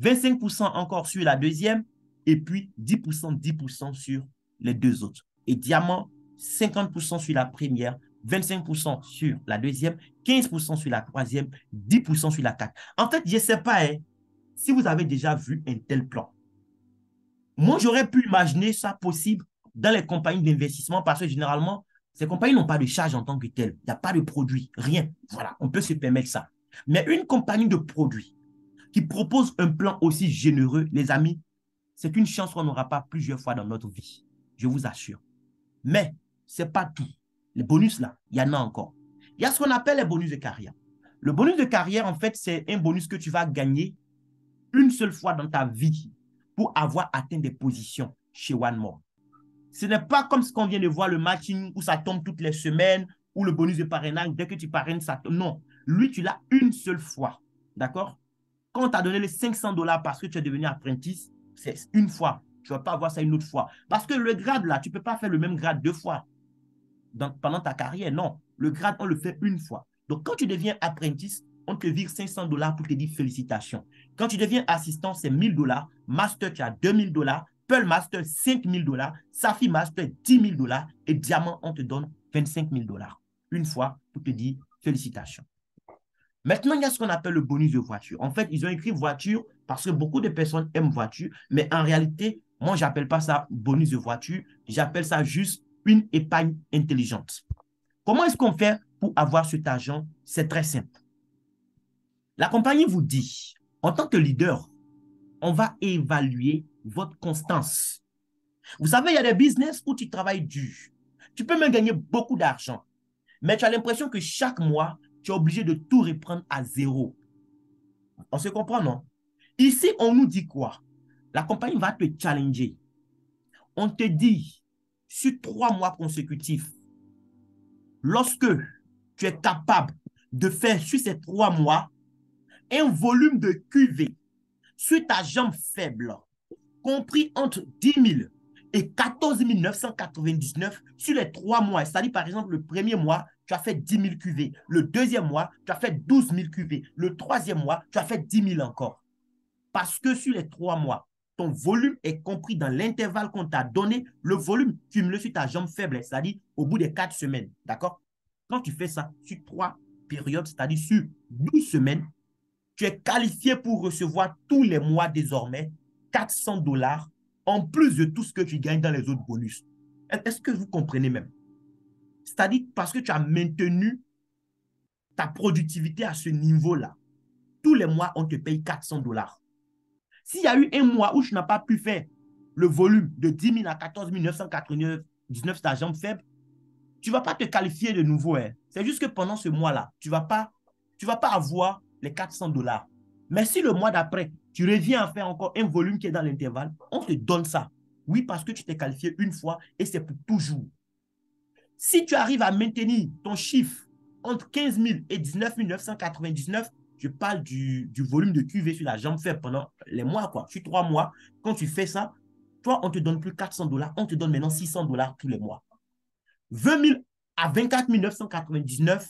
25% encore sur la deuxième, et puis 10%, 10% sur les deux autres. Et Diamant, 50% sur la première, 25% sur la deuxième, 15% sur la troisième, 10% sur la quatrième. En fait, je ne sais pas si vous avez déjà vu un tel plan. Moi, j'aurais pu imaginer ça possible dans les compagnies d'investissement parce que généralement, ces compagnies n'ont pas de charge en tant que telles. Il n'y a pas de produit, rien. Voilà, on peut se permettre ça. Mais une compagnie de produits qui propose un plan aussi généreux, les amis, c'est une chance qu'on n'aura pas plusieurs fois dans notre vie. Je vous assure. Mais ce n'est pas tout. Les bonus, là, il y en a encore. Il y a ce qu'on appelle les bonus de carrière. Le bonus de carrière, en fait, c'est un bonus que tu vas gagner une seule fois dans ta vie pour avoir atteint des positions chez One More. Ce n'est pas comme ce qu'on vient de voir le matching où ça tombe toutes les semaines, ou le bonus de parrainage, dès que tu parraines, ça tombe. Non, lui, tu l'as une seule fois. D'accord? Quand on t'a donné les 500 dollars parce que tu es devenu apprentice, c'est une fois. Tu ne vas pas avoir ça une autre fois. Parce que le grade, là, tu ne peux pas faire le même grade deux fois pendant ta carrière. Non, le grade, on le fait une fois. Donc, quand tu deviens apprentice, on te vire 500 dollars pour te dire félicitations. Quand tu deviens assistant, c'est 1000 dollars. Master, tu as 2000 dollars. Pearl Master, 5000 dollars. Safi Master, 10 000 dollars. Et Diamant, on te donne 25 000 dollars. Une fois pour te dire félicitations. Maintenant, il y a ce qu'on appelle le bonus de voiture. En fait, ils ont écrit voiture parce que beaucoup de personnes aiment voiture, mais en réalité, moi, je n'appelle pas ça bonus de voiture, j'appelle ça juste une épargne intelligente. Comment est-ce qu'on fait pour avoir cet argent? C'est très simple. La compagnie vous dit, en tant que leader, on va évaluer votre constance. Vous savez, il y a des business où tu travailles dur. Tu peux même gagner beaucoup d'argent, mais tu as l'impression que chaque mois, tu es obligé de tout reprendre à zéro. On se comprend, non? Ici, on nous dit quoi? La compagnie va te challenger. On te dit, sur 3 mois consécutifs, lorsque tu es capable de faire sur ces 3 mois un volume de QV sur ta jambe faible, compris entre 10 000 et 14 999 sur les 3 mois. C'est-à-dire, par exemple, le premier mois, tu as fait 10 000 QV. Le deuxième mois, tu as fait 12 000 QV. Le troisième mois, tu as fait 10 000 encore. Parce que sur les 3 mois, ton volume est compris dans l'intervalle qu'on t'a donné, le volume cumulé sur ta jambe faible, c'est-à-dire au bout des 4 semaines. D'accord? Quand tu fais ça sur 3 périodes, c'est-à-dire sur 12 semaines, tu es qualifié pour recevoir tous les mois désormais 400 dollars en plus de tout ce que tu gagnes dans les autres bonus. Est-ce que vous comprenez même? C'est-à-dire parce que tu as maintenu ta productivité à ce niveau-là. Tous les mois, on te paye 400 dollars. S'il y a eu un mois où tu n'as pas pu faire le volume de 10 000 à 14 999 ta jambe faible, tu ne vas pas te qualifier de nouveau. Hein. C'est juste que pendant ce mois-là, tu ne vas pas avoir les 400 dollars. Mais si le mois d'après, tu reviens à faire encore un volume qui est dans l'intervalle, on te donne ça. Oui, parce que tu t'es qualifié une fois et c'est pour toujours. Si tu arrives à maintenir ton chiffre entre 15 000 et 19 999, je parle du volume de QV sur la jambe faible pendant les mois, quoi. Sur 3 mois, quand tu fais ça, toi, on ne te donne plus 400 dollars, on te donne maintenant 600 dollars tous les mois. 20 000 à 24 999,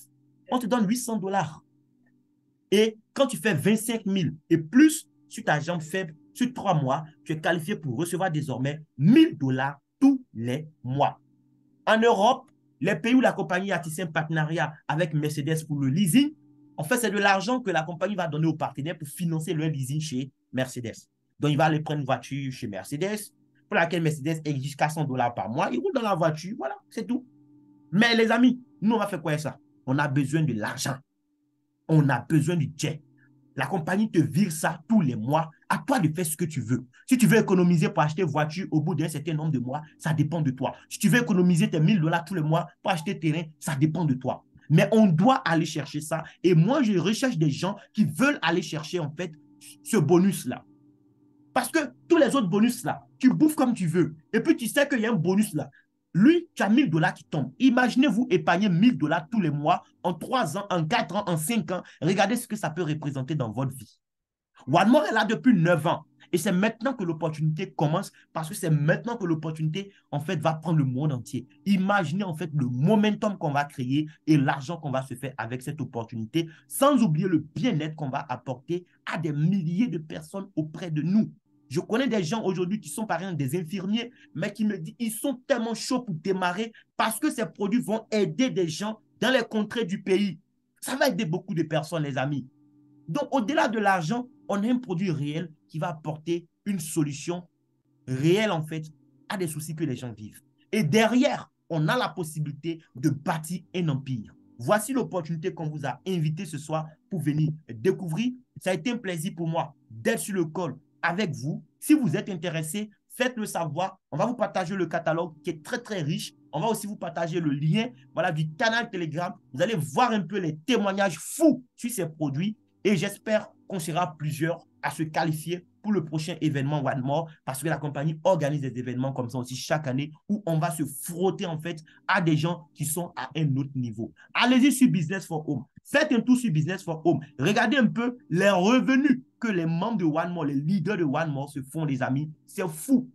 on te donne 800 dollars. Et quand tu fais 25 000 et plus sur ta jambe faible, sur 3 mois, tu es qualifié pour recevoir désormais 1000 dollars tous les mois. En Europe, les pays où la compagnie a tissé un partenariat avec Mercedes pour le leasing, en fait, c'est de l'argent que la compagnie va donner aux partenaires pour financer leur leasing chez Mercedes. Donc, il va aller prendre une voiture chez Mercedes, pour laquelle Mercedes exige 400 dollars par mois. Il roule dans la voiture, voilà, c'est tout. Mais les amis, nous, on va faire quoi avec ça? On a besoin de l'argent. On a besoin du jet. La compagnie te vire ça tous les mois. À toi de faire ce que tu veux. Si tu veux économiser pour acheter voiture au bout d'un certain nombre de mois, ça dépend de toi. Si tu veux économiser tes 1000 dollars tous les mois pour acheter terrain, ça dépend de toi. Mais on doit aller chercher ça. Et moi, je recherche des gens qui veulent aller chercher, en fait, ce bonus-là. Parce que tous les autres bonus-là, tu bouffes comme tu veux. Et puis, tu sais qu'il y a un bonus là. Lui, tu as 1000 dollars qui tombent. Imaginez-vous épargner 1000 dollars tous les mois, en 3 ans, en 4 ans, en 5 ans. Regardez ce que ça peut représenter dans votre vie. One More est là depuis 9 ans. Et c'est maintenant que l'opportunité commence parce que c'est maintenant que l'opportunité, en fait, va prendre le monde entier. Imaginez, en fait, le momentum qu'on va créer et l'argent qu'on va se faire avec cette opportunité, sans oublier le bien-être qu'on va apporter à des milliers de personnes auprès de nous. Je connais des gens aujourd'hui qui sont par exemple des infirmiers, mais qui me disent qu'ils sont tellement chauds pour démarrer parce que ces produits vont aider des gens dans les contrées du pays. Ça va aider beaucoup de personnes, les amis. Donc, au-delà de l'argent, on a un produit réel qui va apporter une solution réelle, en fait, à des soucis que les gens vivent. Et derrière, on a la possibilité de bâtir un empire. Voici l'opportunité qu'on vous a invité ce soir pour venir découvrir. Ça a été un plaisir pour moi d'être sur le call avec vous. Si vous êtes intéressé, faites-le savoir. On va vous partager le catalogue qui est très, très riche. On va aussi vous partager le lien voilà, du canal Telegram. Vous allez voir un peu les témoignages fous sur ces produits et j'espère qu'on sera plusieurs à se qualifier pour le prochain événement One More parce que la compagnie organise des événements comme ça aussi chaque année où on va se frotter en fait à des gens qui sont à un autre niveau. Allez-y sur Business for Home. Faites un tour sur Business for Home. Regardez un peu les revenus que les membres de One More, les leaders de One More se font, les amis. C'est fou.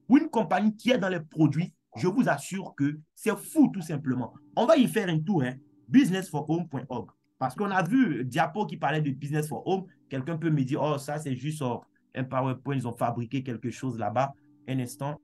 Pour une compagnie qui est dans les produits, je vous assure que c'est fou tout simplement. On va y faire un tour, hein, businessforhome.org. Parce qu'on a vu Diapo qui parlait de Business for Home. Quelqu'un peut me dire, oh, ça c'est juste un PowerPoint, ils ont fabriqué quelque chose là-bas. Un instant.